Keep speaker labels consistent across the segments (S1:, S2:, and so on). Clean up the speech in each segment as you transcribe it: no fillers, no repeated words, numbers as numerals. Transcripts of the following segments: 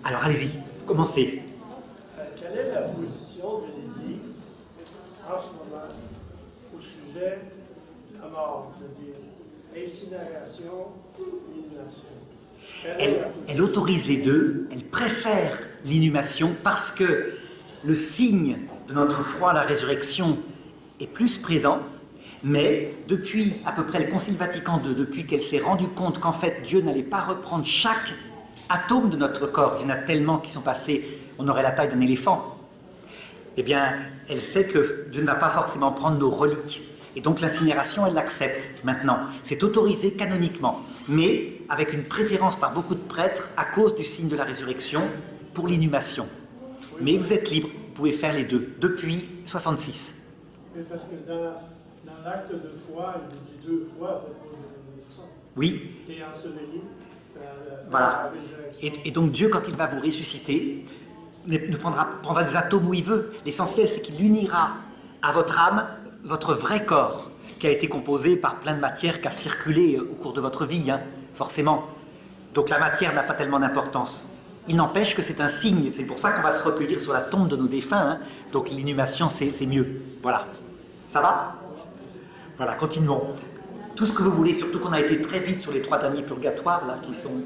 S1: Alors allez-y, commencez.
S2: Quelle est la position de l'Église en ce moment au sujet de la mort, c'est-à-dire l'incinération, l'inhumation?
S1: Elle autorise les deux, elle préfère l'inhumation parce que le signe de notre foi à la résurrection est plus présent, mais depuis à peu près le Concile Vatican II, depuis qu'elle s'est rendue compte qu'en fait Dieu n'allait pas reprendre chaque atome de notre corps, il y en a tellement qui sont passés, on aurait la taille d'un éléphant, eh bien elle sait que Dieu ne va pas forcément prendre nos reliques. Et donc l'incinération, elle l'accepte maintenant. C'est autorisé canoniquement, mais avec une préférence par beaucoup de prêtres à cause du signe de la résurrection pour l'inhumation. Mais vous êtes libre, vous pouvez faire les deux, depuis 66.
S2: Mais parce que dans l'acte de foi, il dit deux fois à propos de ça.
S1: Oui.
S2: Et enseveli.
S1: Voilà. Et donc Dieu, quand il va vous ressusciter, prendra des atomes où il veut. L'essentiel, c'est qu'il unira à votre âme votre vrai corps, qui a été composé par plein de matière qui a circulé au cours de votre vie, hein, forcément. Donc la matière n'a pas tellement d'importance. Il n'empêche que c'est un signe, c'est pour ça qu'on va se recueillir sur la tombe de nos défunts, hein. Donc l'inhumation, c'est mieux. Voilà. Ça va? Voilà, continuons. Tout ce que vous voulez, surtout qu'on a été très vite sur les 3 derniers purgatoires, là, qui sont...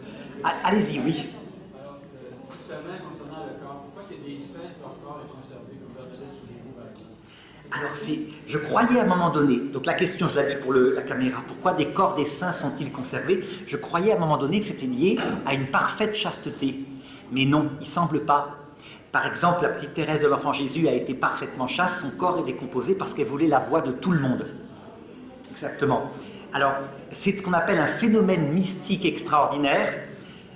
S1: Allez-y, oui.
S3: Justement, concernant le corps, pourquoi il y a des saints que leur corps est conservé comme Bernadette Soulier?
S1: Alors, je croyais à un moment donné, donc la question, je l'ai dit pour la caméra, pourquoi des corps des saints sont-ils conservés? Je croyais à un moment donné que c'était lié à une parfaite chasteté. Mais non, il ne semble pas. Par exemple, la petite Thérèse de l'Enfant Jésus a été parfaitement chaste, son corps est décomposé parce qu'elle voulait la voix de tout le monde. Exactement. Alors, c'est ce qu'on appelle un phénomène mystique extraordinaire.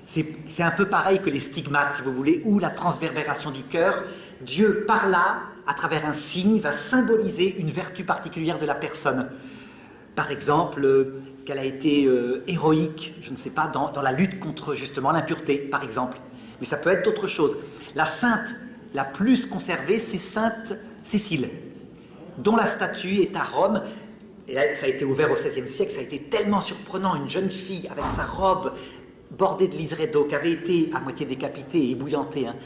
S1: C'est un peu pareil que les stigmates, si vous voulez, ou la transverbération du cœur. Dieu, par là, à travers un signe, va symboliser une vertu particulière de la personne. Par exemple, qu'elle a été héroïque, je ne sais pas, dans la lutte contre justement l'impureté, par exemple. Mais ça peut être d'autres choses. La sainte la plus conservée, c'est Sainte Cécile, dont la statue est à Rome. Et là, ça a été ouvert au XVIe siècle, ça a été tellement surprenant, une jeune fille avec sa robe bordée de liseré d'eau, qui avait été à moitié décapitée et ébouillantée, hein.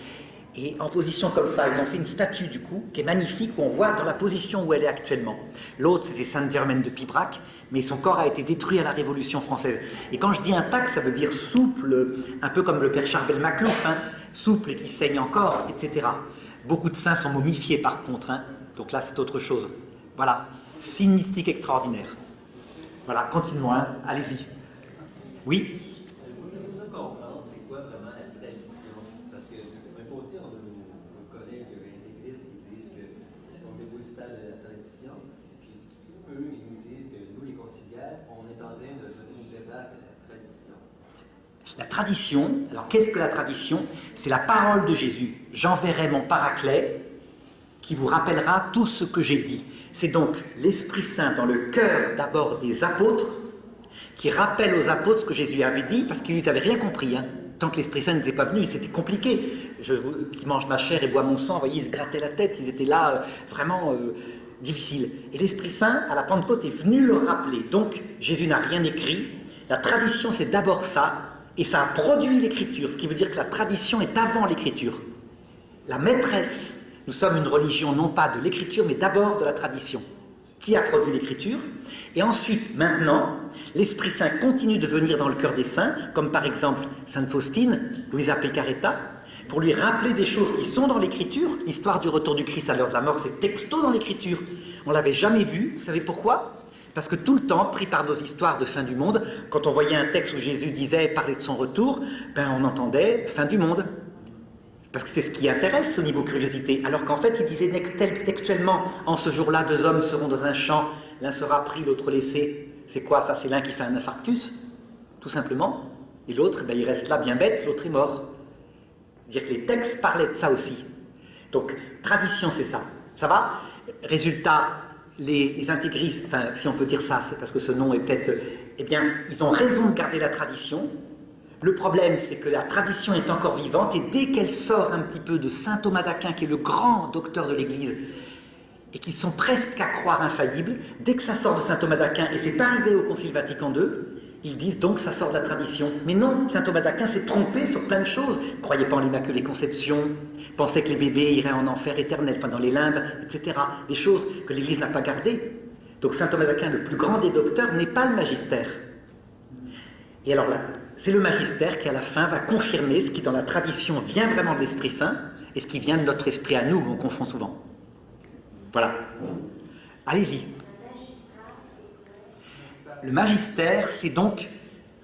S1: Et en position comme ça, ils ont fait une statue du coup, qui est magnifique, où on voit dans la position où elle est actuellement. L'autre, c'était Sainte-Germaine de Pibrac, mais son corps a été détruit à la Révolution française. Et quand je dis intact, ça veut dire souple, un peu comme le père Charbel Maclouf, hein, souple et qui saigne encore, etc. Beaucoup de saints sont momifiés par contre, hein, donc là c'est autre chose. Voilà, signe mystique extraordinaire. Voilà, continuons, hein, allez-y. Oui?
S4: C'est quoi vraiment la tradition? Parce que d'un côté, on a nos collègues intégristes qui disent qu'ils sont dépositaires de la tradition, puis eux, ils nous disent que nous, les conciliaires, on est en train de donner une débat de la tradition.
S1: La tradition, alors qu'est-ce que la tradition? C'est la parole de Jésus. J'enverrai mon paraclet qui vous rappellera tout ce que j'ai dit. C'est donc l'Esprit Saint dans le cœur d'abord des apôtres qui rappelle aux apôtres ce que Jésus avait dit parce qu'ils n'avaient rien compris, hein. Tant que l'Esprit Saint n'était pas venu, c'était compliqué. Qui mange ma chair et boit mon sang, vous voyez, ils se grattaient la tête, ils étaient là vraiment difficiles. Et l'Esprit Saint, à la Pentecôte, est venu leur rappeler. Donc, Jésus n'a rien écrit. La tradition, c'est d'abord ça, et ça a produit l'Écriture, ce qui veut dire que la tradition est avant l'Écriture. La maîtresse, nous sommes une religion non pas de l'Écriture, mais d'abord de la tradition. Qui a produit l'Écriture? Et ensuite, maintenant, l'Esprit Saint continue de venir dans le cœur des saints, comme par exemple Sainte Faustine, Luisa Piccarreta, pour lui rappeler des choses qui sont dans l'Écriture. L'histoire du retour du Christ à l'heure de la mort, c'est texto dans l'Écriture. On ne l'avait jamais vu. Vous savez pourquoi? Parce que tout le temps, pris par nos histoires de fin du monde, quand on voyait un texte où Jésus disait parler de son retour, ben on entendait fin du monde. Parce que c'est ce qui intéresse au niveau curiosité. Alors qu'en fait, il disait textuellement, en ce jour-là, 2 hommes seront dans un champ, l'un sera pris, l'autre laissé. C'est quoi ça? C'est l'un qui fait un infarctus, tout simplement. Et l'autre, ben, il reste là bien bête, l'autre est mort. C'est-à-dire que les textes parlaient de ça aussi. Donc, tradition, c'est ça. Ça va? Résultat, les intégristes, enfin, si on peut dire ça, c'est parce que ce nom est peut-être... Eh bien, ils ont raison de garder la tradition. Le problème, c'est que la tradition est encore vivante et dès qu'elle sort un petit peu de saint Thomas d'Aquin, qui est le grand docteur de l'Église, et qu'ils sont presque à croire infaillibles, dès que ça sort de saint Thomas d'Aquin, et c'est arrivé au Concile Vatican II, Ils disent donc ça sort de la tradition. Mais non, saint Thomas d'Aquin s'est trompé sur plein de choses. Il ne croyait pas en l'Immaculée Conception, pensait que les bébés iraient en enfer éternel, enfin dans les limbes, etc. Des choses que l'Église n'a pas gardées. Donc saint Thomas d'Aquin, le plus grand des docteurs, n'est pas le magistère. Et alors là, c'est le magistère qui à la fin va confirmer ce qui dans la tradition vient vraiment de l'Esprit Saint et ce qui vient de notre esprit à nous, on confond souvent. Voilà. Allez-y. Le magistère, c'est donc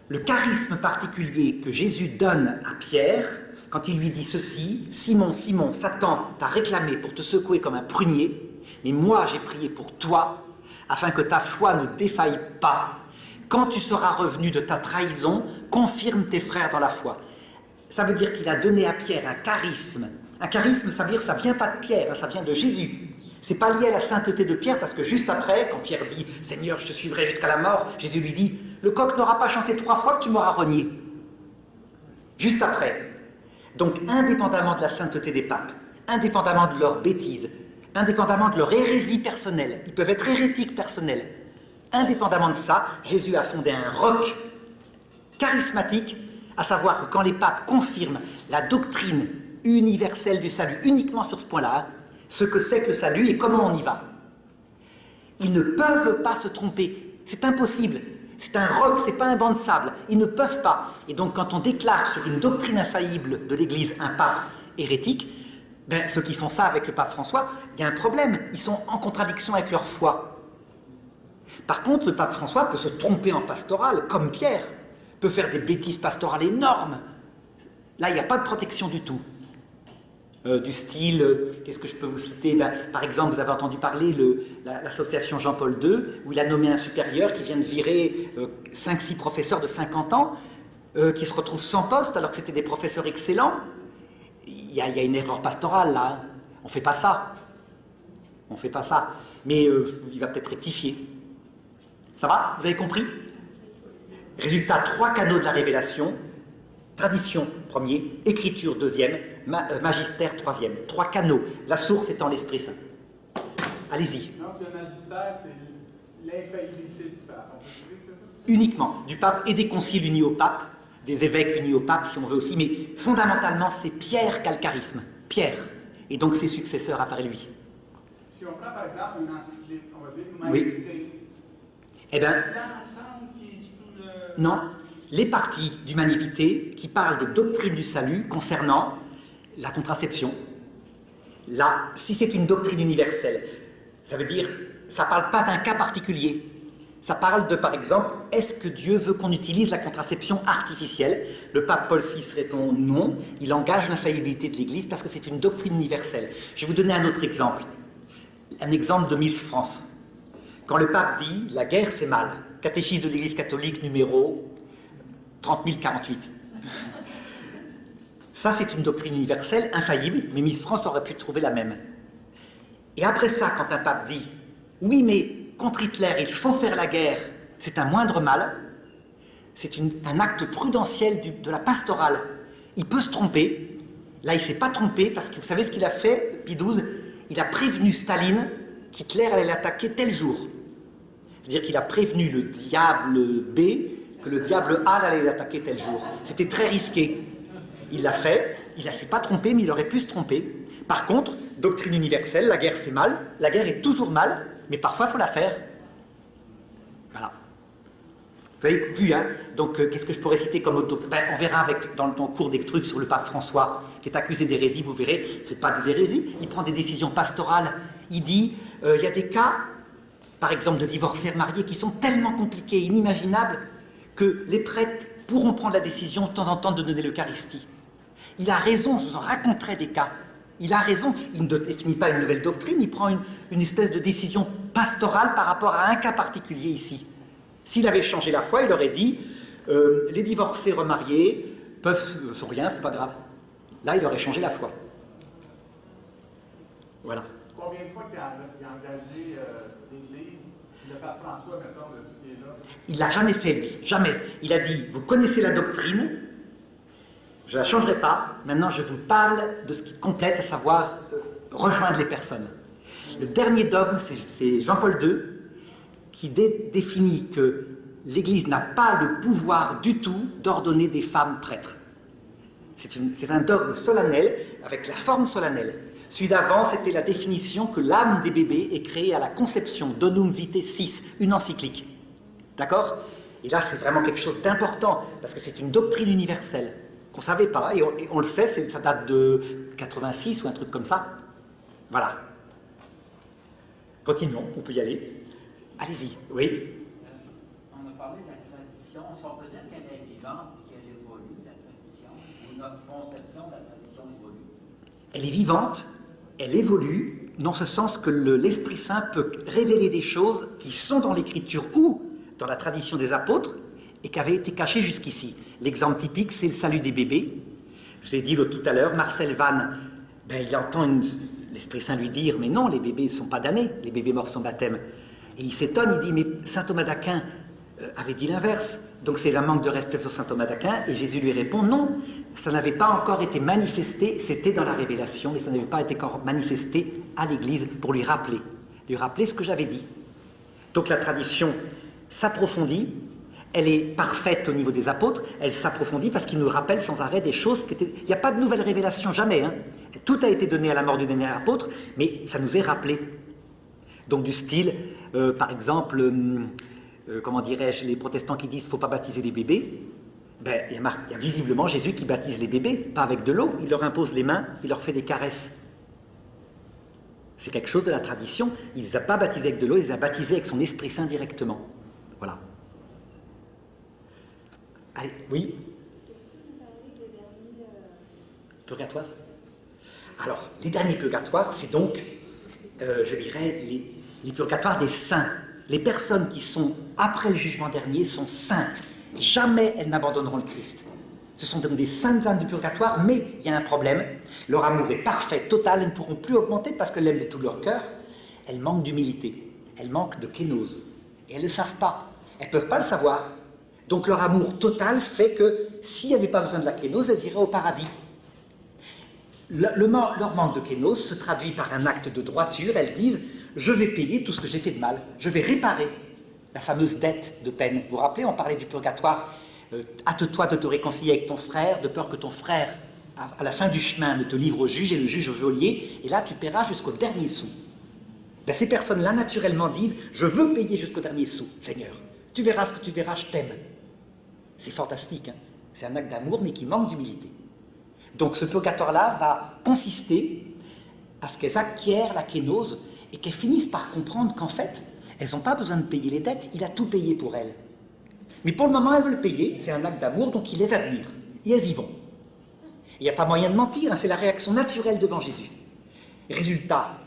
S1: le charisme particulier que Jésus donne à Pierre quand il lui dit ceci: Simon, Simon, Satan t'a réclamé pour te secouer comme un prunier, mais moi j'ai prié pour toi, afin que ta foi ne défaille pas. Quand tu seras revenu de ta trahison, confirme tes frères dans la foi. Ça veut dire qu'il a donné à Pierre un charisme. Un charisme, ça veut dire que ça ne vient pas de Pierre, ça vient de Jésus. Ce n'est pas lié à la sainteté de Pierre, parce que juste après, quand Pierre dit « Seigneur, je te suivrai jusqu'à la mort », Jésus lui dit « Le coq n'aura pas chanté 3 fois que tu m'auras renié. » Juste après. Donc, indépendamment de la sainteté des papes, indépendamment de leurs bêtises, indépendamment de leur hérésie personnelle, ils peuvent être hérétiques personnels, indépendamment de ça, Jésus a fondé un roc charismatique, à savoir que quand les papes confirment la doctrine universelle du salut, uniquement sur ce point-là, ce que c'est que le salut et comment on y va, ils ne peuvent pas se tromper. C'est impossible. C'est un roc, c'est pas un banc de sable. Ils ne peuvent pas. Et donc, quand on déclare sur une doctrine infaillible de l'Église un pape hérétique, ben, ceux qui font ça avec le pape François, il y a un problème. Ils sont en contradiction avec leur foi. Par contre, le pape François peut se tromper en pastoral, comme Pierre, peut faire des bêtises pastorales énormes. Là, il n'y a pas de protection du tout. Du style, qu'est-ce que je peux vous citer? Ben, par exemple, vous avez entendu parler l'association Jean-Paul II, où il a nommé un supérieur qui vient de virer 5-6 professeurs de 50 ans, qui se retrouvent sans poste alors que c'était des professeurs excellents. Il y a une erreur pastorale là. Hein. On ne fait pas ça. On ne fait pas ça. Mais il va peut-être rectifier. Ça va? Vous avez compris? Résultat, 3 canaux de la révélation. Tradition, premier. Écriture, deuxième. Magistère, troisième. 3 canaux. La source étant l'Esprit Saint. Allez-y.
S3: Donc le magistère, c'est l'infaillibilité du pape. On peut trouver que c'est ça?
S1: Uniquement. Du pape et des conciles unis au pape. Des évêques unis au pape, si on veut aussi. Mais fondamentalement, c'est Pierre qui a le charisme. Pierre. Et donc ses successeurs après lui.
S3: Si on prend par exemple une encyclique, on va dire
S1: Oui. Eh bien,
S3: l'ensemble qui est tout le...
S1: non. Les parties d'humanité qui parlent des doctrines du salut concernant la contraception. Là, si c'est une doctrine universelle, ça veut dire, ça ne parle pas d'un cas particulier. Ça parle de, par exemple, est-ce que Dieu veut qu'on utilise la contraception artificielle? Le pape Paul VI répond non, il engage l'infaillibilité de l'Église parce que c'est une doctrine universelle. Je vais vous donner un autre exemple. Un exemple de Miss France. Quand le pape dit « la guerre c'est mal », catéchisme de l'Église catholique numéro 30048. Ça c'est une doctrine universelle, infaillible, mais Miss France aurait pu trouver la même. Et après ça, quand un pape dit « oui mais contre Hitler il faut faire la guerre, c'est un moindre mal », c'est un acte prudentiel de la pastorale. Il peut se tromper. Là il ne s'est pas trompé parce que vous savez ce qu'il a fait, Pie XII? Il a prévenu Staline qu'Hitler allait l'attaquer tel jour. C'est-à-dire qu'il a prévenu le diable B que le diable A allait l'attaquer tel jour. C'était très risqué. Il l'a fait, il ne s'est pas trompé, mais il aurait pu se tromper. Par contre, doctrine universelle, la guerre c'est mal, la guerre est toujours mal, mais parfois il faut la faire. Voilà. Vous avez vu, hein? Donc, qu'est-ce que je pourrais citer comme autre doctrine? Ben, on verra dans le cours des trucs sur le pape François, qui est accusé d'hérésie, vous verrez, ce n'est pas des hérésies, il prend des décisions pastorales. Il dit, il y a des cas, par exemple de divorcés mariés, qui sont tellement compliqués, inimaginables, que les prêtres pourront prendre la décision de temps en temps de donner l'Eucharistie. Il a raison, je vous en raconterai des cas. Il a raison, il ne définit pas une nouvelle doctrine, il prend une espèce de décision pastorale par rapport à un cas particulier ici. S'il avait changé la foi, il aurait dit les divorcés remariés sont rien, c'est pas grave. Là, il aurait changé la foi. Voilà.
S3: Combien de fois tu as engagé l'Église, le pape François, mettons, qui est là?
S1: Il ne l'a jamais fait, lui. Jamais. Il a dit, vous connaissez la doctrine, je ne la changerai pas, maintenant je vous parle de ce qui complète, à savoir rejoindre les personnes. Le dernier dogme, c'est Jean-Paul II, qui définit que l'Église n'a pas le pouvoir du tout d'ordonner des femmes prêtres. C'est un dogme solennel, avec la forme solennelle. Celui d'avant, c'était la définition que l'âme des bébés est créée à la conception, Donum Vitae 6, une encyclique. D'accord? Et là, c'est vraiment quelque chose d'important, parce que c'est une doctrine universelle, qu'on ne savait pas, et on le sait, ça date de 86 ou un truc comme ça. Voilà. Continuons, on peut y aller. Allez-y, oui.
S5: On a parlé de la tradition. Si on peut dire qu'elle est vivante et qu'elle évolue, la tradition, ou notre conception de la tradition évolue.
S1: Elle est vivante, elle évolue, dans ce sens que l'Esprit Saint peut révéler des choses qui sont dans l'Écriture ou dans la tradition des apôtres et qui avaient été cachées jusqu'ici. L'exemple typique, c'est le salut des bébés. Je vous ai dit tout à l'heure, Marcel Vann, il entend l'Esprit Saint lui dire « Mais non, les bébés ne sont pas damnés, les bébés morts sont baptême. » Et il s'étonne, il dit « Mais saint Thomas d'Aquin avait dit l'inverse. Donc c'est un manque de respect pour saint Thomas d'Aquin. » Et Jésus lui répond « Non, ça n'avait pas encore été manifesté, c'était dans la révélation, mais ça n'avait pas été encore manifesté à l'Église pour lui rappeler ce que j'avais dit. » Donc la tradition s'approfondit, elle est parfaite au niveau des apôtres, elle s'approfondit parce qu'ils nous rappellent sans arrêt des choses qui étaient... Il n'y a pas de nouvelle révélation, jamais. Hein. Tout a été donné à la mort du dernier apôtre, mais ça nous est rappelé. Donc du style, par exemple, comment dirais-je, les protestants qui disent qu'il ne faut pas baptiser les bébés, il y a visiblement Jésus qui baptise les bébés, pas avec de l'eau, il leur impose les mains, il leur fait des caresses. C'est quelque chose de la tradition, il ne les a pas baptisés avec de l'eau, il les a baptisés avec son Esprit Saint directement. Voilà. Allez, oui. Purgatoire. Alors, les derniers purgatoires, c'est donc, je dirais, les purgatoires des saints. Les personnes qui sont après le jugement dernier sont saintes. Jamais elles n'abandonneront le Christ. Ce sont donc des saintes âmes du purgatoire, mais il y a un problème. Leur amour est parfait, total, elles ne pourront plus augmenter parce qu'elles l'aiment de tout leur cœur. Elles manquent d'humilité, elles manquent de kénose. Et elles ne le savent pas, elles ne peuvent pas le savoir. Donc leur amour total fait que s'il n'y avait pas besoin de la kénose, elles iraient au paradis. Leur manque de kénose se traduit par un acte de droiture. Elles disent « je vais payer tout ce que j'ai fait de mal, je vais réparer ». La fameuse dette de peine. Vous vous rappelez, on parlait du purgatoire. Hâte-toi de te réconcilier avec ton frère, de peur que ton frère, à la fin du chemin, ne te livre au juge et le juge au geôlier, et là tu paieras jusqu'au dernier sou. Ces personnes-là, naturellement, disent « je veux payer jusqu'au dernier sou, Seigneur. Tu verras ce que tu verras, je t'aime. » C'est fantastique, hein, c'est un acte d'amour, mais qui manque d'humilité. Donc ce purgatoire-là va consister à ce qu'elles acquièrent la kénose et qu'elles finissent par comprendre qu'en fait, elles n'ont pas besoin de payer les dettes, il a tout payé pour elles. Mais pour le moment, elles veulent payer, c'est un acte d'amour, donc il les admire. Et elles y vont. Il n'y a pas moyen de mentir, hein, c'est la réaction naturelle devant Jésus. Résultat,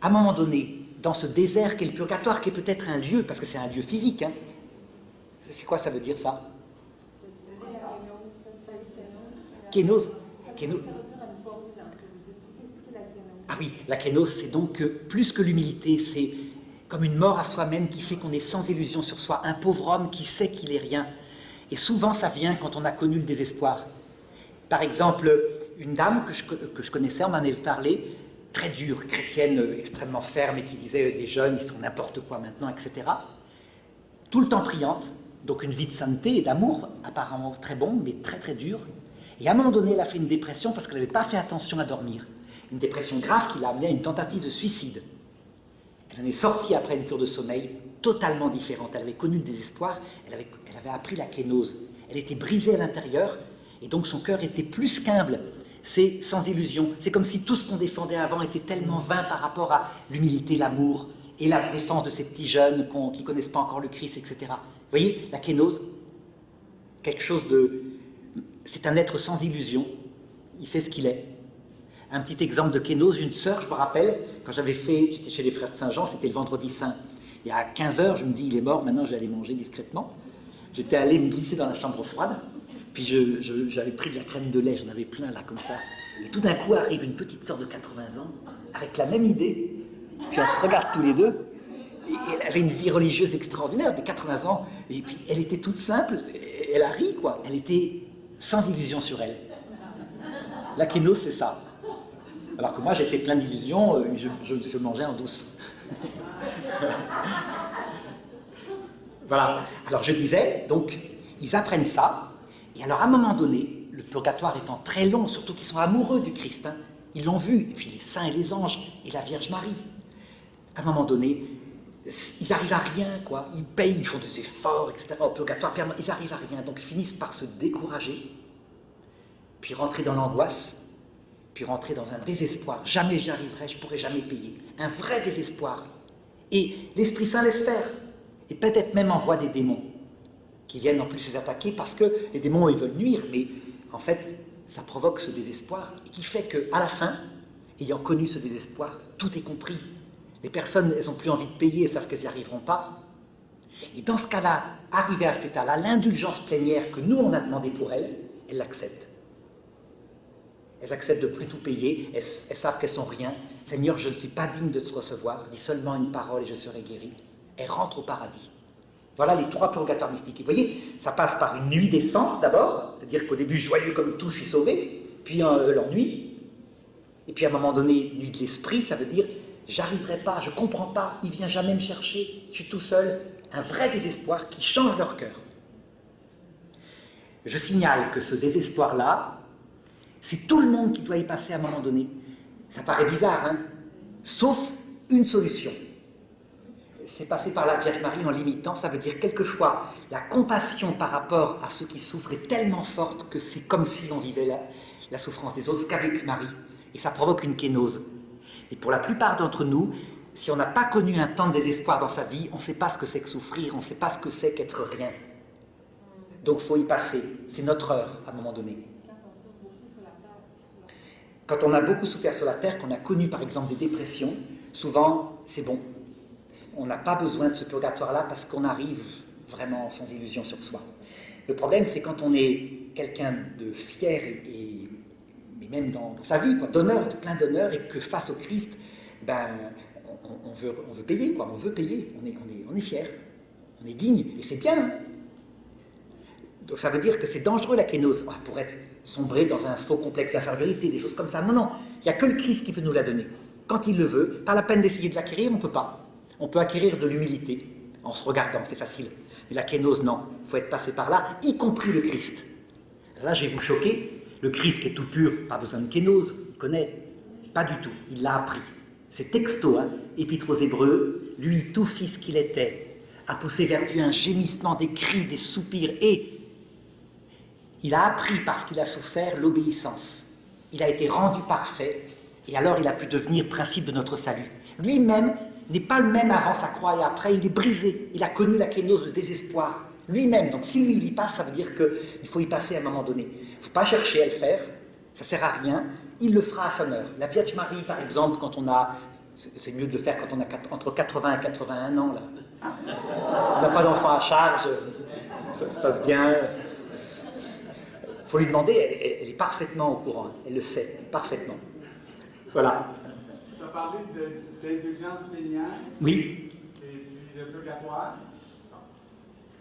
S1: à un moment donné, dans ce désert qu'est le purgatoire, qui est peut-être un lieu, parce que c'est un lieu physique, hein, c'est quoi ça veut dire ça? Kénose. Ah oui, la kénose, c'est donc plus que l'humilité, c'est comme une mort à soi-même qui fait qu'on est sans illusion sur soi, un pauvre homme qui sait qu'il est rien. Et souvent, ça vient quand on a connu le désespoir. Par exemple, une dame que je connaissais, on m'en avait parlé, très dure, chrétienne, extrêmement ferme, et qui disait des jeunes, ils font n'importe quoi maintenant, etc. Tout le temps priante, donc une vie de sainteté et d'amour, apparemment très bon, mais très très dur. Et à un moment donné, elle a fait une dépression parce qu'elle n'avait pas fait attention à dormir. Une dépression grave qui l'a amenée à une tentative de suicide. Elle en est sortie après une cure de sommeil totalement différente. Elle avait connu le désespoir, elle avait appris la kénose. Elle était brisée à l'intérieur, et donc son cœur était plus qu'humble. C'est sans illusion. C'est comme si tout ce qu'on défendait avant était tellement vain par rapport à l'humilité, l'amour, et la défense de ces petits jeunes qui ne connaissent pas encore le Christ, etc. Vous voyez, la kénose, quelque chose de... C'est un être sans illusion, il sait ce qu'il est. Un petit exemple de kénose, une sœur, je me rappelle, quand j'étais chez les frères de Saint-Jean, c'était le vendredi saint. Et à 15h, je me dis, il est mort, maintenant je vais aller manger discrètement. J'étais allé me glisser dans la chambre froide, puis j'avais pris de la crème de lait, j'en avais plein là, comme ça. Et tout d'un coup arrive une petite sœur de 80 ans, avec la même idée, puis on se regarde tous les deux, et elle avait une vie religieuse extraordinaire, de 80 ans, et puis elle était toute simple, elle a ri, quoi. Elle était sans illusion sur elle. La kénose, c'est ça. Alors que moi, j'étais plein d'illusions, je mangeais en douce. Voilà. Alors je disais, donc, ils apprennent ça, et alors à un moment donné, le purgatoire étant très long, surtout qu'ils sont amoureux du Christ, hein, ils l'ont vu, et puis les saints et les anges, et la Vierge Marie. À un moment donné, ils arrivent à rien, quoi. Ils payent, ils font des efforts, etc. au purgatoire, ils arrivent à rien, donc ils finissent par se décourager, puis rentrer dans l'angoisse, puis rentrer dans un désespoir. Jamais j'y arriverai, je ne pourrai jamais payer. Un vrai désespoir. Et l'Esprit Saint laisse faire. Et peut-être même envoie des démons qui viennent en plus les attaquer parce que les démons, ils veulent nuire, mais en fait, ça provoque ce désespoir et qui fait qu'à la fin, ayant connu ce désespoir, tout est compris. Les personnes, elles n'ont plus envie de payer, elles savent qu'elles n'y arriveront pas. Et dans ce cas-là, arrivé à cet état-là, l'indulgence plénière que nous, on a demandé pour elles, elles l'acceptent. Elles acceptent de plus tout payer, elles savent qu'elles sont rien. Seigneur, je ne suis pas digne de te recevoir, dis seulement une parole et je serai guéri. Elles rentrent au paradis. Voilà les 3 purgatoires mystiques. Et vous voyez, ça passe par une nuit des sens d'abord, c'est-à-dire qu'au début, joyeux comme tout, je suis sauvé, puis l'ennui, et puis à un moment donné, nuit de l'esprit, ça veut dire, j'arriverai pas, je comprends pas, il vient jamais me chercher, je suis tout seul. Un vrai désespoir qui change leur cœur. Je signale que ce désespoir-là, c'est tout le monde qui doit y passer à un moment donné. Ça paraît bizarre, hein? Sauf une solution. C'est passé par la Vierge Marie en l'imitant, ça veut dire quelquefois la compassion par rapport à ceux qui souffrent est tellement forte que c'est comme si on vivait la souffrance des autres, ce qu'a vécu Marie. Et ça provoque une kénose. Et pour la plupart d'entre nous, si on n'a pas connu un temps de désespoir dans sa vie, on ne sait pas ce que c'est que souffrir, on ne sait pas ce que c'est qu'être rien. Donc il faut y passer, c'est notre heure à un moment donné. Quand on a beaucoup souffert sur la terre, qu'on a connu par exemple des dépressions, souvent c'est bon. On n'a pas besoin de ce purgatoire-là parce qu'on arrive vraiment sans illusion sur soi. Le problème, c'est quand on est quelqu'un de fier mais même dans sa vie, quoi, d'honneur, de plein d'honneur, et que face au Christ, ben, on veut payer, quoi, on veut payer, on est fier, on est digne, et c'est bien. Hein. Donc ça veut dire que c'est dangereux la kénose, pour être sombré dans un faux complexe d'infériorité, des choses comme ça. Non, non, il n'y a que le Christ qui peut nous la donner. Quand il le veut, pas la peine d'essayer de l'acquérir, on ne peut pas. On peut acquérir de l'humilité, en se regardant, c'est facile. Mais la kénose, non, il faut être passé par là, y compris le Christ. Là, je vais vous choquer, le Christ qui est tout pur, pas besoin de kénose, il connaît, pas du tout, il l'a appris. C'est texto, hein, Épître aux Hébreux, lui, tout fils qu'il était, a poussé vers Dieu un gémissement, des cris, des soupirs, et il a appris, parce qu'il a souffert, l'obéissance. Il a été rendu parfait, et alors il a pu devenir principe de notre salut. Lui-même n'est pas le même avant sa croix et après, il est brisé. Il a connu la kénose, le désespoir. Lui-même, donc si lui il y passe, ça veut dire qu'il faut y passer à un moment donné. Il ne faut pas chercher à le faire, ça ne sert à rien, il le fera à son heure. La Vierge Marie, par exemple, quand on a... C'est mieux de le faire quand on a entre 80 et 81 ans, là. On n'a pas d'enfant à charge, ça se passe bien. Il faut lui demander, elle est parfaitement au courant, elle le sait, parfaitement. Voilà.
S3: Tu as parlé d'indulgence plénière.
S1: Oui.
S3: Et puis de purgatoire.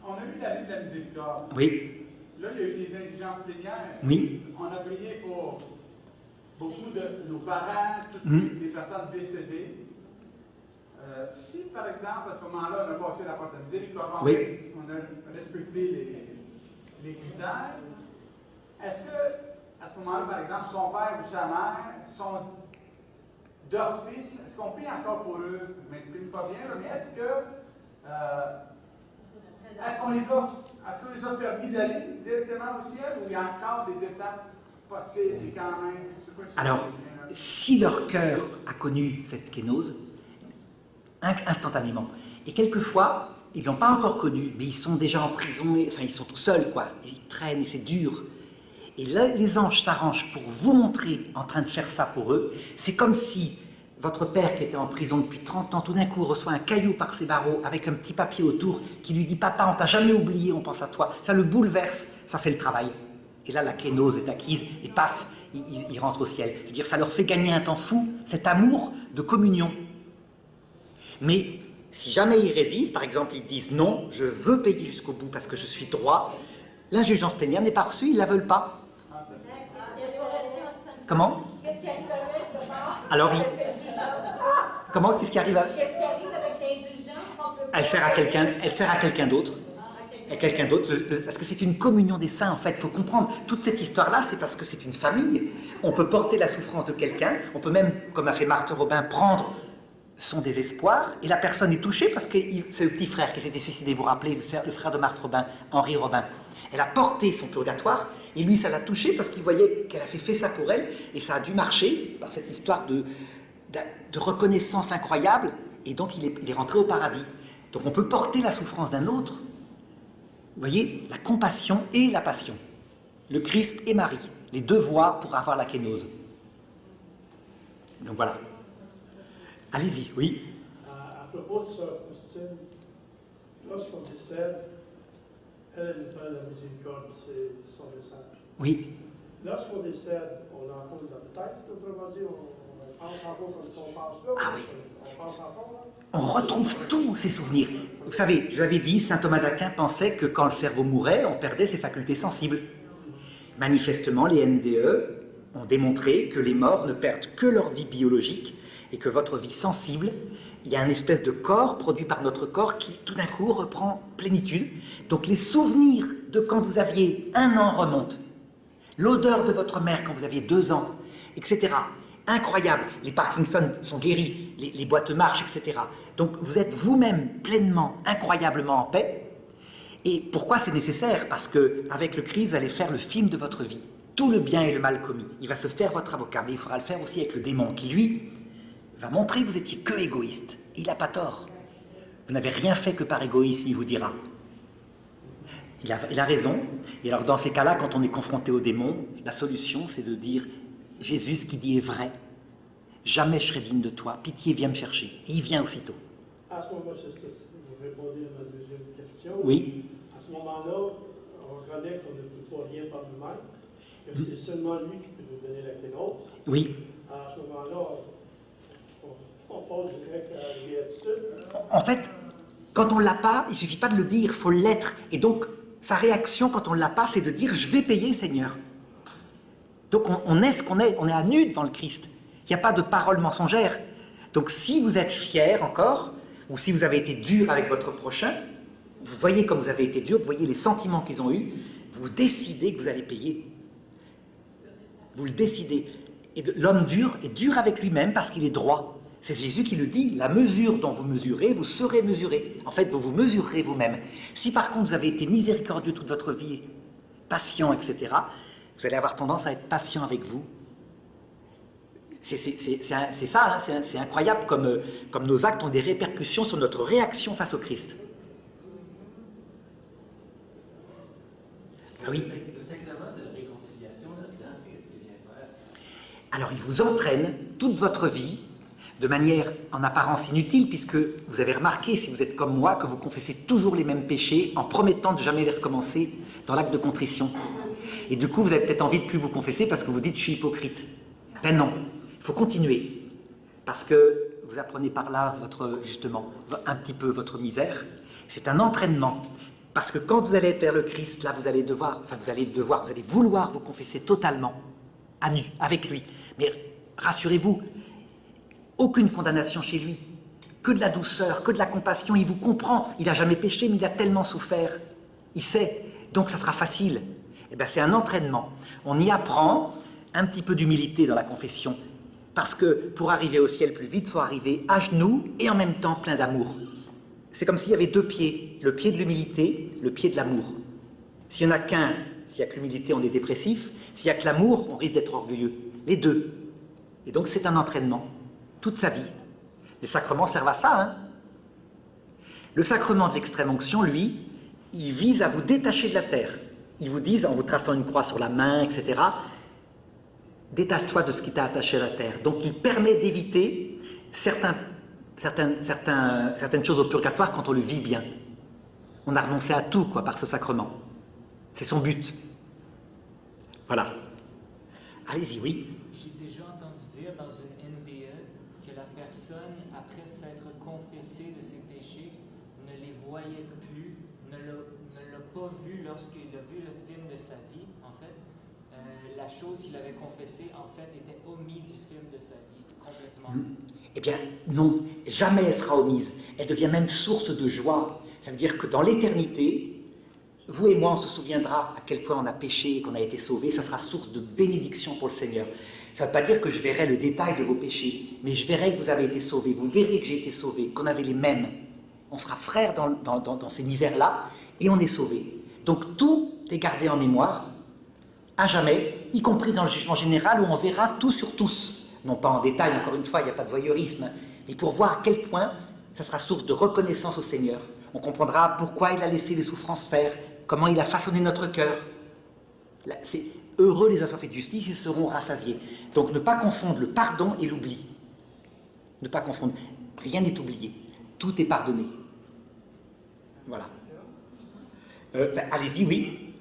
S3: On a eu la vie de la miséricorde.
S1: Oui.
S3: Là, il y a eu des indulgences plénières.
S1: Oui.
S3: On a prié pour beaucoup de nos parents, toutes les personnes décédées. Si, par exemple, à ce moment-là, on a passé la porte de la miséricorde,
S1: oui.
S3: on a respecté les critères, est-ce que, à ce moment-là, par exemple, son père ou sa mère sont d'office, est-ce qu'on prie encore pour eux? Je ne m'exprime pas bien, mais est-ce qu'on les a permis d'aller directement au ciel ou il y a encore des étapes possibles et quand même?
S1: Alors, si leur cœur a connu cette kénose, instantanément, et quelquefois, ils ne l'ont pas encore connu, mais ils sont déjà en prison, enfin ils sont tout seuls, quoi, ils traînent et c'est dur. Et là, les anges s'arrangent pour vous montrer en train de faire ça pour eux. C'est comme si votre père qui était en prison depuis 30 ans, tout d'un coup reçoit un caillou par ses barreaux avec un petit papier autour qui lui dit « Papa, on t'a jamais oublié, on pense à toi ». Ça le bouleverse, ça fait le travail. Et là, la kénose est acquise et paf, il rentre au ciel. C'est-à-dire ça leur fait gagner un temps fou, cet amour de communion. Mais si jamais ils résistent, par exemple, ils disent « Non, je veux payer jusqu'au bout parce que je suis droit », l'indulgence plénière n'est pas reçue, ils ne la veulent pas. Comment? Alors, comment? Qu'est-ce qui arrive à...
S6: Qu'est-ce qui arrive avec l'indulgence? On ne peut
S1: Elle sert à quelqu'un d'autre. À quelqu'un d'autre, parce que c'est une communion des saints en fait, il faut comprendre, toute cette histoire-là, c'est parce que c'est une famille. On peut porter la souffrance de quelqu'un, on peut même, comme a fait Marthe Robin, prendre son désespoir, et la personne est touchée parce que c'est le petit frère qui s'était suicidé, vous vous rappelez, le frère de Marthe Robin, Henri Robin. Elle a porté son purgatoire, et lui ça l'a touché parce qu'il voyait qu'elle avait fait ça pour elle, et ça a dû marcher par cette histoire de reconnaissance incroyable, et donc il est rentré au paradis. Donc on peut porter la souffrance d'un autre. Vous voyez, la compassion et la passion. Le Christ et Marie, les deux voies pour avoir la kénose. Donc voilà. Allez-y, oui.
S2: À propos de Sœur Faustine, lorsqu'on décède, elle n'est pas la miséricorde, c'est son message.
S1: Oui.
S2: Lorsqu'on décède, on a encore dans la tête, autrement dit, on pense encore comme si on pense là.
S1: Ah oui.
S2: On pense encore là.
S1: On retrouve tous ces souvenirs. Vous savez, je vous avais dit, saint Thomas d'Aquin pensait que quand le cerveau mourait, on perdait ses facultés sensibles. Manifestement, les NDE ont démontré que les morts ne perdent que leur vie biologique et que votre vie sensible, il y a une espèce de corps produit par notre corps qui, tout d'un coup, reprend plénitude. Donc les souvenirs de quand vous aviez 1 an remontent. L'odeur de votre mère quand vous aviez 2 ans, etc. Incroyable, les Parkinson sont guéris, les boîtes marchent, etc. Donc vous êtes vous-même pleinement, incroyablement en paix. Et pourquoi c'est nécessaire? Parce qu'avec le Christ, vous allez faire le film de votre vie. Tout le bien et le mal commis. Il va se faire votre avocat, mais il faudra le faire aussi avec le démon, qui lui, va montrer que vous étiez que égoïste. Il n'a pas tort. Vous n'avez rien fait que par égoïsme, il vous dira. Il a raison. Et alors dans ces cas-là, quand on est confronté au démon, la solution, c'est de dire Jésus, ce qu'il dit est vrai. Jamais je serai digne de toi. Pitié, viens me chercher. Et il vient aussitôt.
S2: À ce moment-là, vous répondez à ma deuxième question.
S1: Oui.
S2: À ce moment-là, on reconnaît qu'on ne peut pas rien par nous-mêmes, que c'est seulement lui qui peut nous donner la kénose.
S1: Oui.
S2: À ce moment-là, on passe direct à la béatitude.
S1: En fait, quand on ne l'a pas, il ne suffit pas de le dire, il faut l'être. Et donc, sa réaction quand on ne l'a pas, c'est de dire « je vais payer, Seigneur ». Donc on est ce qu'on est à nu devant le Christ. Il n'y a pas de parole mensongère. Donc si vous êtes fier encore, ou si vous avez été dur avec votre prochain, vous voyez comme vous avez été dur, vous voyez les sentiments qu'ils ont eus, vous décidez que vous allez payer. Vous le décidez. Et l'homme dur est dur avec lui-même parce qu'il est droit. C'est Jésus qui le dit, la mesure dont vous mesurez, vous serez mesuré. En fait, vous vous mesurerez vous-même. Si par contre vous avez été miséricordieux toute votre vie, patient, etc., vous allez avoir tendance à être patient avec vous. C'est ça, hein, c'est incroyable comme nos actes ont des répercussions sur notre réaction face au Christ. Ah oui.
S4: Le sacrement de réconciliation là-dedans, qu'est-ce qu'il vient faire?
S1: Alors il vous entraîne toute votre vie de manière en apparence inutile, puisque vous avez remarqué, si vous êtes comme moi, que vous confessez toujours les mêmes péchés en promettant de jamais les recommencer dans l'acte de contrition. Et du coup, vous avez peut-être envie de plus vous confesser parce que vous dites « je suis hypocrite ». Ben non, il faut continuer, parce que vous apprenez par là, justement, un petit peu votre misère. C'est un entraînement, parce que quand vous allez être vers le Christ, là, vous allez vouloir vous confesser totalement, à nu, avec lui. Mais rassurez-vous, aucune condamnation chez lui, que de la douceur, que de la compassion, il vous comprend, il n'a jamais péché, mais il a tellement souffert, il sait, donc ça sera facile. Eh bien, c'est un entraînement. On y apprend un petit peu d'humilité dans la confession, parce que pour arriver au ciel plus vite, il faut arriver à genoux et en même temps plein d'amour. C'est comme s'il y avait 2 pieds, le pied de l'humilité, le pied de l'amour. S'il n'y en a qu'un, s'il n'y a que l'humilité, on est dépressif, s'il n'y a que l'amour, on risque d'être orgueilleux. Les deux. Et donc c'est un entraînement, toute sa vie. Les sacrements servent à ça, hein. Le sacrement de l'extrême-onction, lui, il vise à vous détacher de la terre. Ils vous disent, en vous traçant une croix sur la main, etc., détache-toi de ce qui t'a attaché à la terre. Donc il permet d'éviter certaines choses au purgatoire quand on le vit bien. On a renoncé à tout, quoi, par ce sacrement. C'est son but. Voilà. Allez-y, oui.
S6: J'ai déjà entendu dire dans une NDE que la personne, après s'être confessée de ses péchés, ne les voyait plus, ne l'a pas vu lorsqu'il a vu le film de sa vie. En fait, la chose qu'il avait confessée, en fait, était omise du film de sa vie. complètement.
S1: Eh bien, non, jamais elle sera omise. Elle devient même source de joie. Ça veut dire que dans l'éternité, vous et moi, on se souviendra à quel point on a péché et qu'on a été sauvé. Ça sera source de bénédiction pour le Seigneur. Ça ne veut pas dire que je verrai le détail de vos péchés, mais je verrai que vous avez été sauvés. Vous verrez que j'ai été sauvé, qu'on avait les mêmes. On sera frères dans ces misères-là et on est sauvés. Donc tout est gardé en mémoire, à jamais, y compris dans le jugement général où on verra tout sur tous. Non pas en détail, encore une fois, il n'y a pas de voyeurisme, mais pour voir à quel point ça sera source de reconnaissance au Seigneur. On comprendra pourquoi il a laissé les souffrances faire, comment il a façonné notre cœur. C'est heureux les assoiffés de justice, ils seront rassasiés. Donc ne pas confondre le pardon et l'oubli. Ne pas confondre. Rien n'est oublié. Tout est pardonné. Voilà. Allez-y, oui.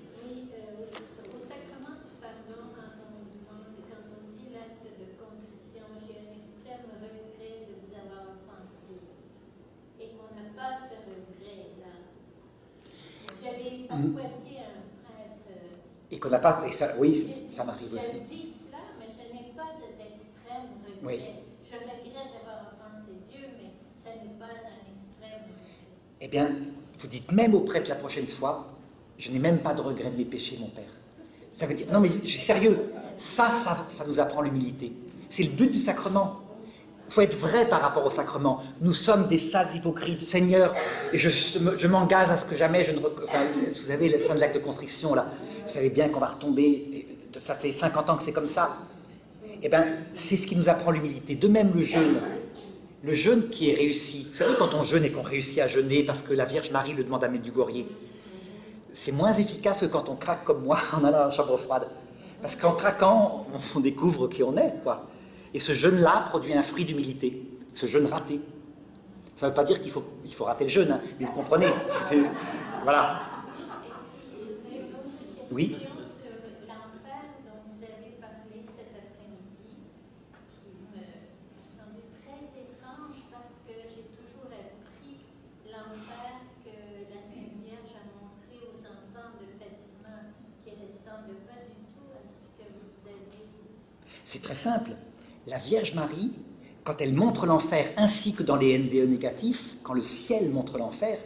S7: Au sacrement du pardon, quand on dit l'acte de contrition, j'ai un extrême regret de vous avoir offensé et qu'on n'a pas ce regret-là. J'avais parfois dit à un prêtre.
S1: Et qu'on n'a pas. Et ça, oui, ça m'arrive aussi.
S7: Je dis cela, mais je n'ai pas cet extrême regret.
S1: Oui.
S7: Je regrette d'avoir offensé Dieu, mais ça n'est pas un extrême regret.
S1: Eh bien, vous dites même au prêtre la prochaine fois, je n'ai même pas de regret de mes péchés, mon Père. Ça veut dire, non mais je suis sérieux, ça nous apprend l'humilité. C'est le but du sacrement. Il faut être vrai par rapport au sacrement. Nous sommes des sales hypocrites. Seigneur, et je m'engage à ce que jamais je ne... Enfin, vous savez, la fin de l'acte de constriction, là, vous savez bien qu'on va retomber, ça fait 50 ans que c'est comme ça. Eh bien, c'est ce qui nous apprend l'humilité. De même, le jeûne qui est réussi. Vous savez, quand on jeûne et qu'on réussit à jeûner parce que la Vierge Marie le demande à Medjugorje, c'est moins efficace que quand on craque comme moi en allant à la chambre froide. Parce qu'en craquant, on découvre qui on est, quoi. Et ce jeûne-là produit un fruit d'humilité. Ce jeûne raté. Ça ne veut pas dire qu'il faut rater le jeûne, hein, mais vous comprenez. Voilà. Oui.
S7: Sur l'enfer dont vous avez parlé cet après-midi, qui me semblait très étrange parce que j'ai toujours appris l'enfer que la Sainte Vierge a montré aux enfants de Fatima, qui ne ressemble pas du tout à ce que vous avez dit.
S1: C'est très simple. La Vierge Marie, quand elle montre l'enfer, ainsi que dans les NDE négatifs, quand le ciel montre l'enfer,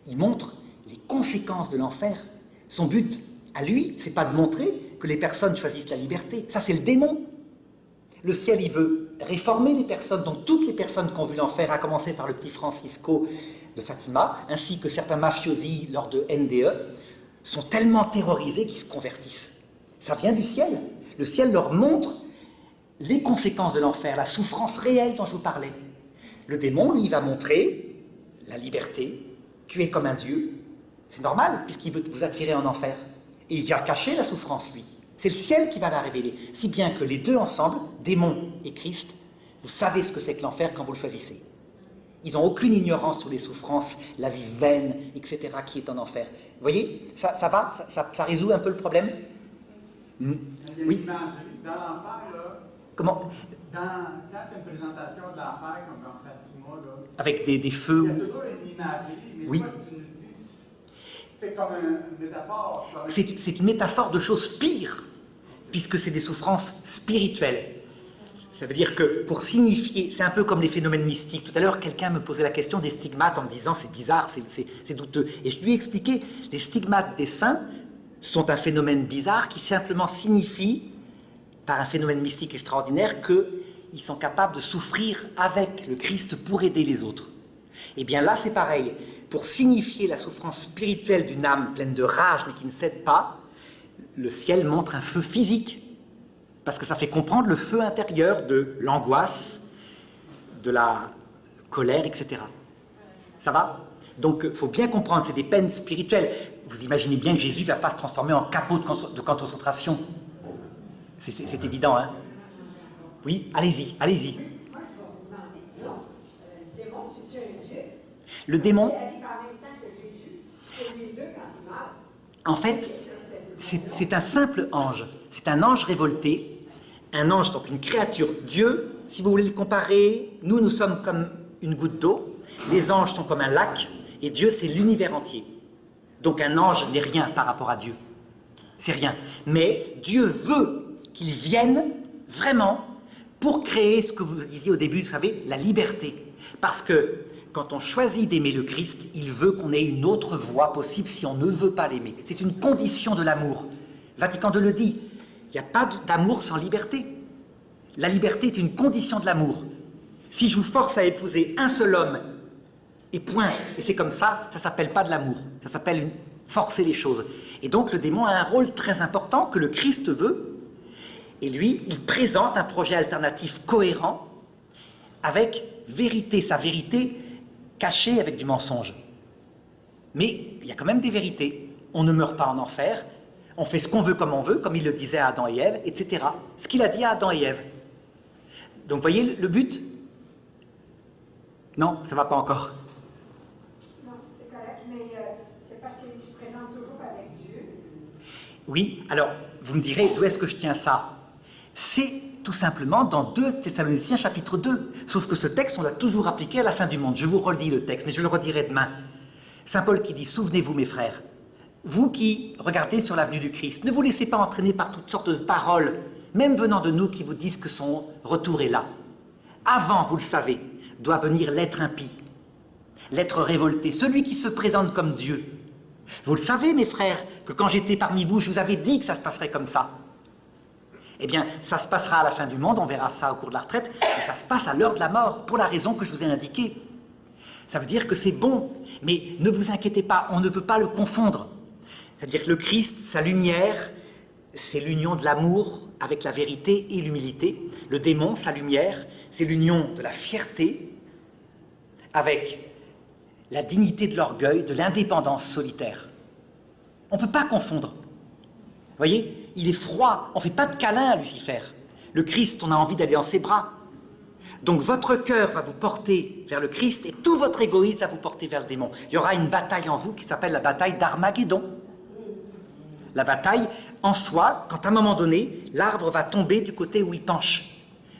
S1: il montre les conséquences de l'enfer. Son but, à lui, c'est pas de montrer que les personnes choisissent la liberté. Ça, c'est le démon. Le ciel, il veut réformer les personnes. Donc, toutes les personnes qui ont vu l'enfer, à commencer par le petit Francisco de Fatima, ainsi que certains mafiosi lors de NDE, sont tellement terrorisés qu'ils se convertissent. Ça vient du ciel. Le ciel leur montre les conséquences de l'enfer, la souffrance réelle dont je vous parlais. Le démon, lui, va montrer la liberté. Tu es comme un dieu. C'est normal, puisqu'il veut vous attirer en enfer. Et il va cacher la souffrance, lui. C'est le ciel qui va la révéler. Si bien que les deux ensemble, démon et Christ, vous savez ce que c'est que l'enfer quand vous le choisissez. Ils n'ont aucune ignorance sur les souffrances, la vie vaine, etc., qui est en enfer. Vous voyez, ça va, ça résout un peu le problème.
S3: Il y a une
S1: Oui.
S3: imagerie dans l'enfer, là.
S1: Comment?
S3: Quand c'est une présentation de l'enfer, comme dans Fatima, là,
S1: Avec des feux.
S3: il y a toujours une imagerie, mais
S1: Oui.
S3: toi, tu nous dis, c'est comme une métaphore. Comme
S1: C'est une métaphore de choses pires, puisque c'est des souffrances spirituelles. Ça veut dire que pour signifier, c'est un peu comme les phénomènes mystiques. Tout à l'heure, quelqu'un me posait la question des stigmates en me disant c'est bizarre, c'est douteux. Et je lui ai expliqué, les stigmates des saints sont un phénomène bizarre qui simplement signifie, par un phénomène mystique extraordinaire, qu'ils sont capables de souffrir avec le Christ pour aider les autres. Et bien là, c'est pareil. Pour signifier la souffrance spirituelle d'une âme pleine de rage mais qui ne cède pas, le ciel montre un feu physique. Parce que ça fait comprendre le feu intérieur de l'angoisse, de la colère, etc. Ça va? Donc, il faut bien comprendre, c'est des peines spirituelles. Vous imaginez bien que Jésus ne va pas se transformer en capot de concentration. C'est évident, hein? Oui, allez-y, allez-y.
S8: Moi, je vais vous demander, non, le démon, c'est un dieu.
S1: Le démon,
S8: Il arrive en même temps que Jésus, c'est les deux quand il meurt.
S1: en fait, c'est un simple ange. C'est un ange révolté. Un ange, donc une créature. Dieu, si vous voulez le comparer, nous sommes comme une goutte d'eau. Les anges sont comme un lac. Et Dieu, c'est l'univers entier. Donc un ange n'est rien par rapport à Dieu. C'est rien. Mais Dieu veut qu'il vienne vraiment pour créer ce que vous disiez au début, vous savez, la liberté. Parce que quand on choisit d'aimer le Christ, il veut qu'on ait une autre voie possible si on ne veut pas l'aimer. C'est une condition de l'amour. Vatican II le dit, il n'y a pas d'amour sans liberté. La liberté est une condition de l'amour. Si je vous force à épouser un seul homme, et point, et c'est comme ça ne s'appelle pas de l'amour, ça s'appelle forcer les choses. Et donc le démon a un rôle très important que le Christ veut, et lui, il présente un projet alternatif cohérent avec vérité, sa vérité cachée avec du mensonge. Mais il y a quand même des vérités. On ne meurt pas en enfer, on fait ce qu'on veut, comme il le disait à Adam et Ève, etc. Ce qu'il a dit à Adam et Ève. Donc, voyez le but? Non, ça ne va pas encore.
S8: Non, c'est correct, mais c'est parce qu'il se présente toujours avec Dieu.
S1: Oui, alors, vous me direz, d'où est-ce que je tiens ça? C'est tout simplement dans 2 Thessaloniciens chapitre 2. Sauf que ce texte, on l'a toujours appliqué à la fin du monde. Je vous redis le texte, mais je le redirai demain. Saint Paul qui dit, souvenez-vous mes frères, vous qui regardez sur l'avenue du Christ, ne vous laissez pas entraîner par toutes sortes de paroles, même venant de nous qui vous disent que son retour est là. Avant, vous le savez, doit venir l'être impie, l'être révolté, celui qui se présente comme Dieu. Vous le savez, mes frères, que quand j'étais parmi vous, je vous avais dit que ça se passerait comme ça. Eh bien, ça se passera à la fin du monde, on verra ça au cours de la retraite, et ça se passe à l'heure de la mort, pour la raison que je vous ai indiquée. Ça veut dire que c'est bon, mais ne vous inquiétez pas, on ne peut pas le confondre. C'est-à-dire que le Christ, sa lumière, c'est l'union de l'amour avec la vérité et l'humilité. Le démon, sa lumière, c'est l'union de la fierté avec la dignité de l'orgueil, de l'indépendance solitaire. On ne peut pas confondre. Vous voyez, il est froid, on ne fait pas de câlin à Lucifer. Le Christ, on a envie d'aller dans ses bras. Donc votre cœur va vous porter vers le Christ et tout votre égoïsme va vous porter vers le démon. Il y aura une bataille en vous qui s'appelle la bataille d'Armageddon. La bataille en soi, quand à un moment donné, l'arbre va tomber du côté où il penche.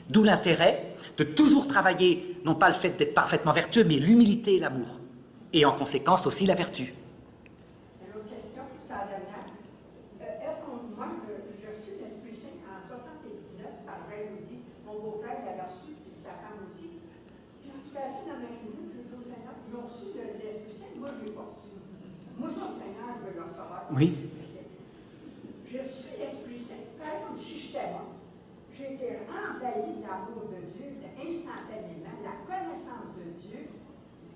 S1: D'où l'intérêt de toujours travailler, non pas le fait d'être parfaitement vertueux, mais l'humilité et l'amour. Et en conséquence aussi la vertu.
S8: Une autre question, c'est la dernière. Est-ce qu'on, moi, j'ai reçu l'Esprit Saint en 79 par jalousie. Mon beau-frère l'avait reçu, puis sa femme aussi. Puis j'étais assis dans ma cuisine, je lui ai dit au Seigneur, ils ont reçu l'Esprit Saint, moi je ne l'ai pas reçu. Moi, si Seigneur, je veux le recevoir.
S1: Oui.
S8: Je suis l'Esprit Saint. Par exemple, si j'étais moi, j'ai été envahi de l'amour de Dieu instantanément, la connaissance de Dieu.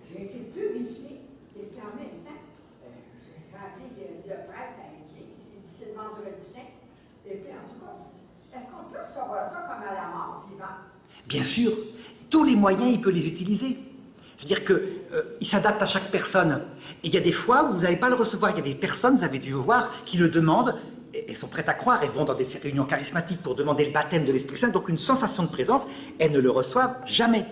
S8: J'ai été purifié. Et puis en même temps, j'ai appris le prêtre à l'église. C'est le vendredi saint. Et puis en tout cas, est-ce qu'on peut recevoir ça comme à la mort vivante?
S1: Bien sûr, tous les moyens, il peut les utiliser. C'est-à-dire qu'il s'adapte à chaque personne. Et il y a des fois où vous n'allez pas le recevoir. Il y a des personnes, vous avez dû voir, qui le demandent. Elles sont prêtes à croire, elles vont dans des réunions charismatiques pour demander le baptême de l'Esprit Saint, donc une sensation de présence, elles ne le reçoivent jamais.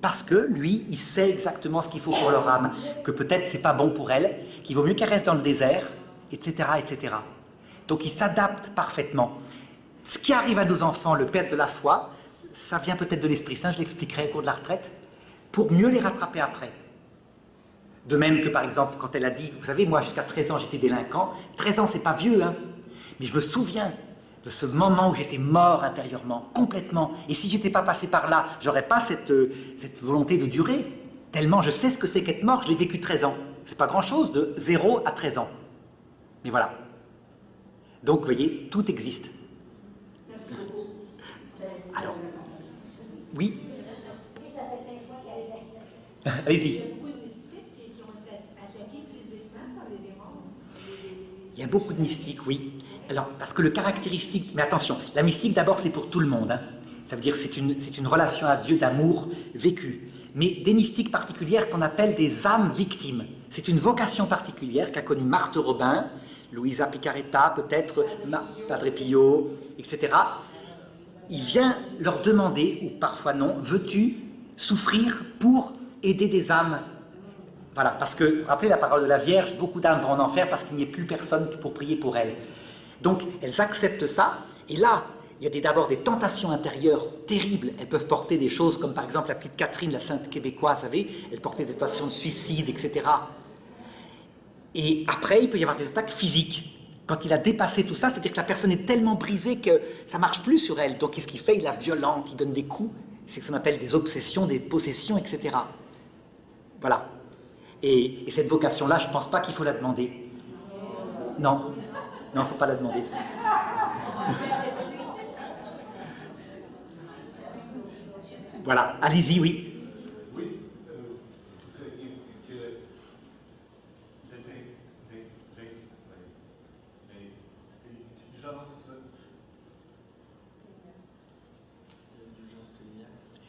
S1: Parce que lui, il sait exactement ce qu'il faut pour leur âme, que peut-être c'est pas bon pour elle, qu'il vaut mieux qu'elle reste dans le désert, etc., etc. Donc il s'adapte parfaitement. Ce qui arrive à nos enfants, le père de la foi, ça vient peut-être de l'Esprit Saint, je l'expliquerai au cours de la retraite, pour mieux les rattraper après. De même que, par exemple, quand elle a dit, vous savez, moi, jusqu'à 13 ans, j'étais délinquant. 13 ans, c'est pas vieux, hein. Mais je me souviens de ce moment où j'étais mort intérieurement, complètement. Et si j'étais pas passé par là, j'aurais pas cette volonté de durer. Tellement je sais ce que c'est qu'être mort, je l'ai vécu 13 ans. C'est pas grand-chose, de 0 à 13 ans. Mais voilà. Donc, vous voyez, tout existe.
S8: Merci beaucoup.
S1: Alors, oui,
S7: Ça fait 5 fois qu'elle est
S1: allez-y. Il y a beaucoup de mystiques, oui. Alors, parce que le caractéristique... Mais attention, la mystique, d'abord, c'est pour tout le monde. Hein. Ça veut dire que c'est une relation à Dieu d'amour vécue. Mais des mystiques particulières qu'on appelle des âmes victimes. C'est une vocation particulière qu'a connue Marthe Robin, Luisa Picaretta, peut-être, Padre Pio, etc. Il vient leur demander, ou parfois non, veux-tu souffrir pour aider des âmes? Voilà, parce que, vous vous rappelez la parole de la Vierge, beaucoup d'âmes vont en enfer parce qu'il n'y a plus personne pour prier pour elles. Donc, elles acceptent ça, et là, il y a d'abord des tentations intérieures terribles. Elles peuvent porter des choses comme, par exemple, la petite Catherine, la sainte québécoise, vous savez, elle portait des tentations de suicide, etc. Et après, il peut y avoir des attaques physiques. Quand il a dépassé tout ça, c'est-à-dire que la personne est tellement brisée que ça ne marche plus sur elle. Donc, qu'est-ce qu'il fait? Il la violente, il donne des coups. C'est ce qu'on appelle des obsessions, des possessions, etc. Voilà. Et cette vocation-là, je ne pense pas qu'il faut la demander. Non, il ne faut pas la demander. Voilà, allez-y, oui.
S9: Oui, vous avez dit que l'intelligence.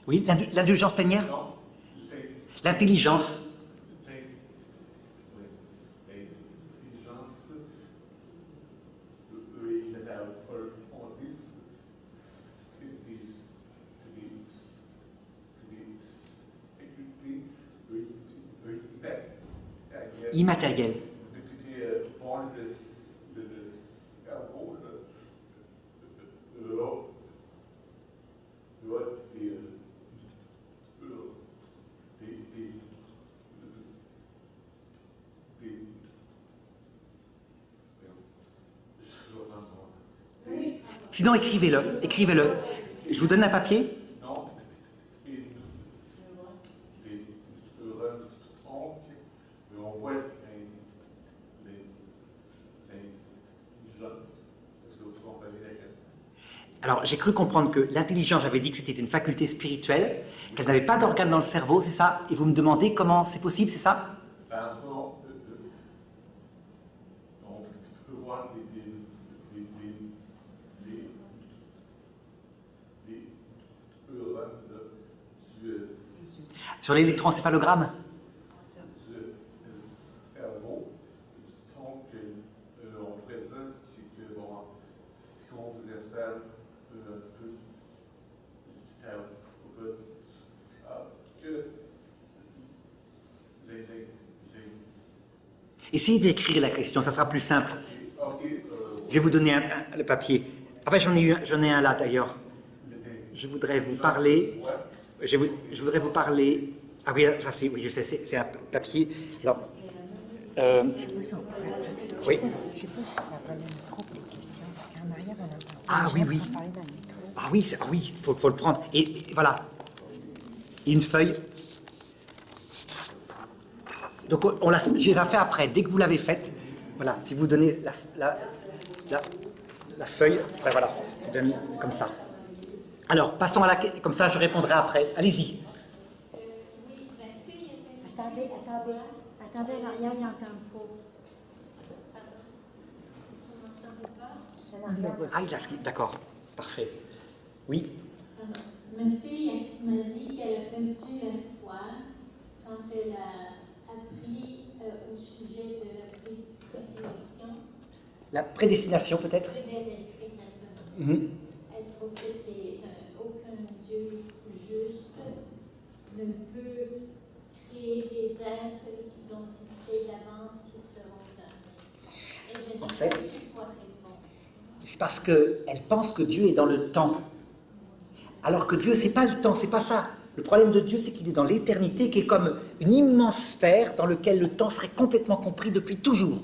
S1: Oui, l'indulgence plénière?
S9: Non,
S1: L'intelligence.
S9: l'intelligence, on dit, c'est des facultés
S1: Immatérielle.
S9: Depuis bon, le cerveau,
S1: Sinon, écrivez-le, écrivez-le. Je vous donne un papier?
S9: non, on voit l'intelligence. Est-ce que vous comprenez la question?
S1: Alors, j'ai cru comprendre que l'intelligence, j'avais dit que c'était une faculté spirituelle, qu'elle n'avait pas d'organe dans le cerveau, c'est ça? Et vous me demandez comment c'est possible, c'est ça?
S9: Pardon, on peut voir les neurones du
S1: Sur l'électroencéphalogramme?
S9: cerveau. Donc, on présente que, bon, si on vous installe un petit peu que
S1: Essayez d'écrire la question, ça sera plus simple. Je vais vous donner le papier. Enfin, j'en ai un là d'ailleurs. Je voudrais vous parler. Je voudrais vous parler. Ah oui, ça c'est, oui, je sais, c'est un papier. Alors, oui.
S8: Je sais pas si ça va le micro pour les questions, parce qu'en arrière, on entend.
S1: Ah oui, oui. Ah oui, ah oui, faut le prendre. Et voilà. Une feuille. Donc, je la fait après. Dès que vous l'avez faite, voilà, si vous donnez la feuille, ben voilà, je donne comme ça. Alors, passons à comme ça, je répondrai après. Allez-y.
S8: Attendez, Maria, il entend pas.
S1: Ah, il a d'accord, parfait. Oui.
S7: Ma fille m'a dit qu'elle a perdu la foi quand elle a appris au sujet de la prédilection.
S1: La prédestination, peut-être?
S7: Exactement. Elle trouve que c'est aucun Dieu juste ne peut créer des êtres dont il sait d'avance qu'ils seront donnés. Et je n'ai pas su quoi répondre.
S1: C'est parce qu'elle pense que Dieu est dans le temps. Alors que Dieu, c'est pas le temps, c'est pas ça. Le problème de Dieu, c'est qu'il est dans l'éternité, qui est comme une immense sphère dans laquelle le temps serait complètement compris depuis toujours.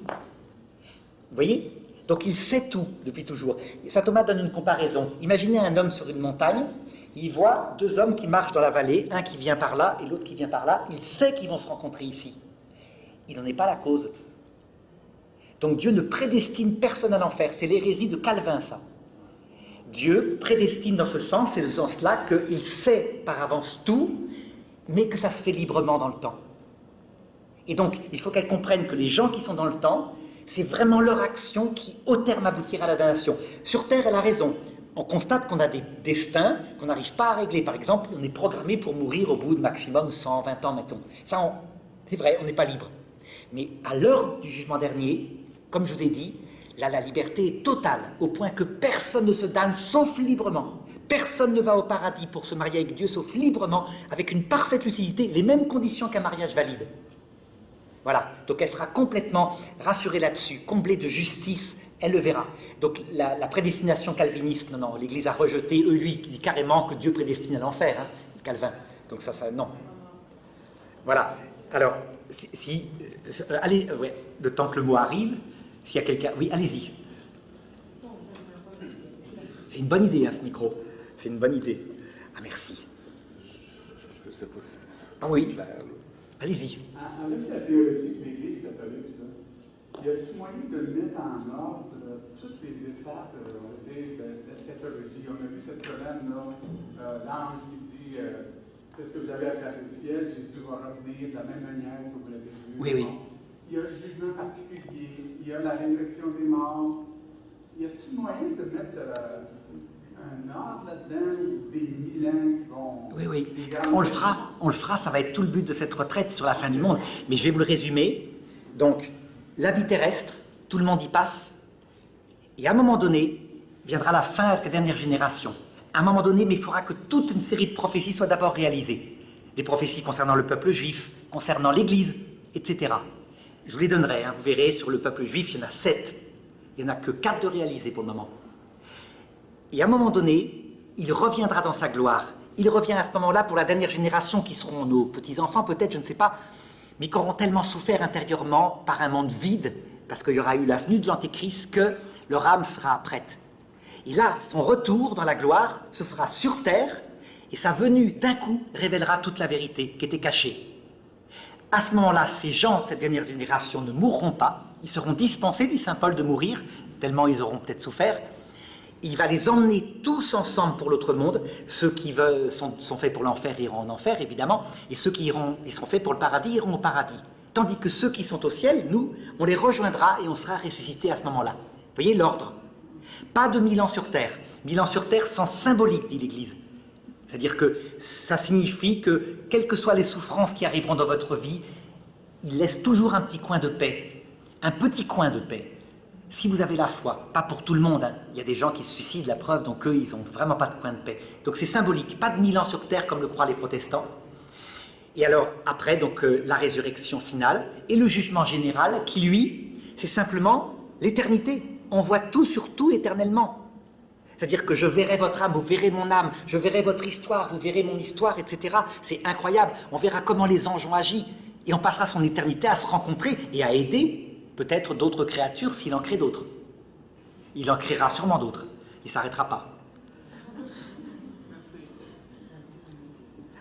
S1: Vous voyez? Donc il sait tout depuis toujours. Et saint Thomas donne une comparaison. Imaginez un homme sur une montagne, il voit deux hommes qui marchent dans la vallée, un qui vient par là et l'autre qui vient par là. Il sait qu'ils vont se rencontrer ici. Il n'en est pas la cause. Donc Dieu ne prédestine personne à l'enfer. C'est l'hérésie de Calvin, ça. Dieu prédestine dans ce sens, c'est le sens-là qu'il sait par avance tout, mais que ça se fait librement dans le temps. Et donc, il faut qu'elle comprenne que les gens qui sont dans le temps, c'est vraiment leur action qui, au terme, aboutira à la damnation. Sur Terre, elle a raison. On constate qu'on a des destins qu'on n'arrive pas à régler. Par exemple, on est programmé pour mourir au bout de maximum 120 ans, mettons. Ça, c'est vrai, on n'est pas libre. Mais à l'heure du jugement dernier, comme je vous ai dit, là, la liberté est totale, au point que personne ne se damne sauf librement. Personne ne va au paradis pour se marier avec Dieu sauf librement, avec une parfaite lucidité, les mêmes conditions qu'un mariage valide. Voilà, donc elle sera complètement rassurée là-dessus, comblée de justice, elle le verra. Donc la prédestination calviniste, non, l'Église a rejeté, lui, qui dit carrément que Dieu prédestine à l'enfer, hein, Calvin. Donc ça, non. Voilà, alors, allez, ouais, le temps que le mot arrive, s'il y a quelqu'un... Oui, allez-y. C'est une bonne idée, hein, ce micro. C'est une bonne idée. Ah, merci.
S9: Je ne sais pas si
S1: Ah oui.
S9: c'est clair, là.
S1: Allez-y.
S3: En vue de la théologie de l'Église catholique, là, y a-t-il moyen de mettre en ordre toutes les étapes, on va dire, de l'eschatologie? On a vu cette semaine, là, l'ange qui dit qu'est-ce que vous avez à taper le ciel, Jésus va revenir de la même manière que vous l'avez vu.
S1: Oui, oui.
S3: Il y a le jugement particulier, il y a la résurrection des morts. Y a-t-il moyen de mettre un ordre là-dedans, ou des 1000 ans qui vont...
S1: Oui, oui. On le fera, ça va être tout le but de cette retraite sur la fin du monde. Mais je vais vous le résumer. Donc, la vie terrestre, tout le monde y passe. Et à un moment donné, viendra la fin avec la dernière génération. À un moment donné, mais il faudra que toute une série de prophéties soient d'abord réalisées. Des prophéties concernant le peuple juif, concernant l'Église, etc. Je vous les donnerai, hein. Vous verrez, sur le peuple juif, il y en a 7. Il n'y en a que 4 de réalisés pour le moment. Et à un moment donné, il reviendra dans sa gloire. Il revient à ce moment-là pour la dernière génération qui seront nos petits-enfants, peut-être, je ne sais pas, mais qui auront tellement souffert intérieurement par un monde vide, parce qu'il y aura eu la venue de l'Antéchrist, que leur âme sera prête. Et là, son retour dans la gloire se fera sur terre, et sa venue, d'un coup, révélera toute la vérité qui était cachée. À ce moment-là, ces gens de cette dernière génération ne mourront pas, ils seront dispensés, dit saint Paul, de mourir, tellement ils auront peut-être souffert. Il va les emmener tous ensemble pour l'autre monde. Ceux qui sont faits pour l'enfer iront en enfer, évidemment, et ceux qui seront faits pour le paradis iront au paradis. Tandis que ceux qui sont au ciel, nous, on les rejoindra et on sera ressuscités à ce moment-là. Vous voyez l'ordre. Pas de 1000 ans sur terre. 1000 ans sur terre sans symbolique, dit l'Église. C'est-à-dire que ça signifie que, quelles que soient les souffrances qui arriveront dans votre vie, il laisse toujours un petit coin de paix. Un petit coin de paix. Si vous avez la foi, pas pour tout le monde, hein. Il y a des gens qui se suicident, la preuve, donc eux, ils n'ont vraiment pas de coin de paix. Donc c'est symbolique, pas de 1000 ans sur terre comme le croient les protestants. Et alors, après, donc la résurrection finale et le jugement général qui, lui, c'est simplement l'éternité. On voit tout sur tout éternellement. C'est-à-dire que je verrai votre âme, vous verrez mon âme, je verrai votre histoire, vous verrez mon histoire, etc. C'est incroyable. On verra comment les anges ont agi. Et on passera son éternité à se rencontrer et à aider peut-être d'autres créatures s'il en crée d'autres. Il en créera sûrement d'autres. Il ne s'arrêtera pas.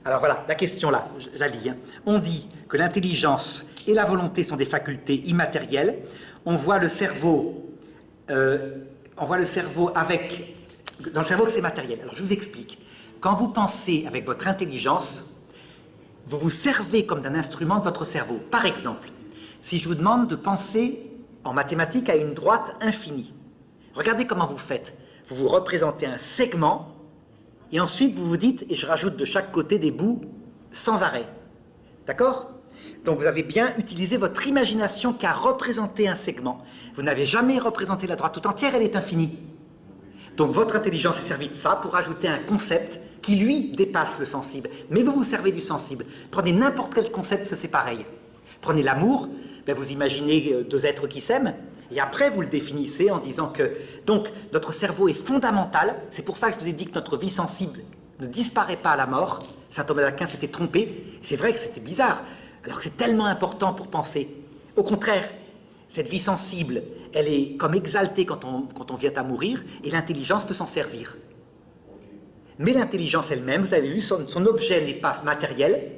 S1: Alors voilà, la question là, je la lis. Hein. On dit que l'intelligence et la volonté sont des facultés immatérielles. On voit le cerveau avec... Dans le cerveau que c'est matériel. Alors je vous explique. Quand vous pensez avec votre intelligence, vous vous servez comme d'un instrument de votre cerveau. Par exemple, si je vous demande de penser en mathématiques à une droite infinie, regardez comment vous faites. Vous vous représentez un segment et ensuite vous vous dites, et je rajoute de chaque côté des bouts sans arrêt. D'accord ? Donc vous avez bien utilisé votre imagination qui a représenté un segment. Vous n'avez jamais représenté la droite tout entière, elle est infinie. Donc votre intelligence est servie de ça pour ajouter un concept qui, lui, dépasse le sensible. Mais vous vous servez du sensible. Prenez n'importe quel concept, c'est pareil. Prenez l'amour, ben vous imaginez 2 êtres qui s'aiment, et après vous le définissez en disant que... Donc notre cerveau est fondamental, c'est pour ça que je vous ai dit que notre vie sensible ne disparaît pas à la mort. Saint Thomas d'Aquin s'était trompé, c'est vrai que c'était bizarre, alors que c'est tellement important pour penser. Au contraire, cette vie sensible, elle est comme exaltée quand on vient à mourir, et l'intelligence peut s'en servir. Mais l'intelligence elle-même, vous avez vu, son objet n'est pas matériel,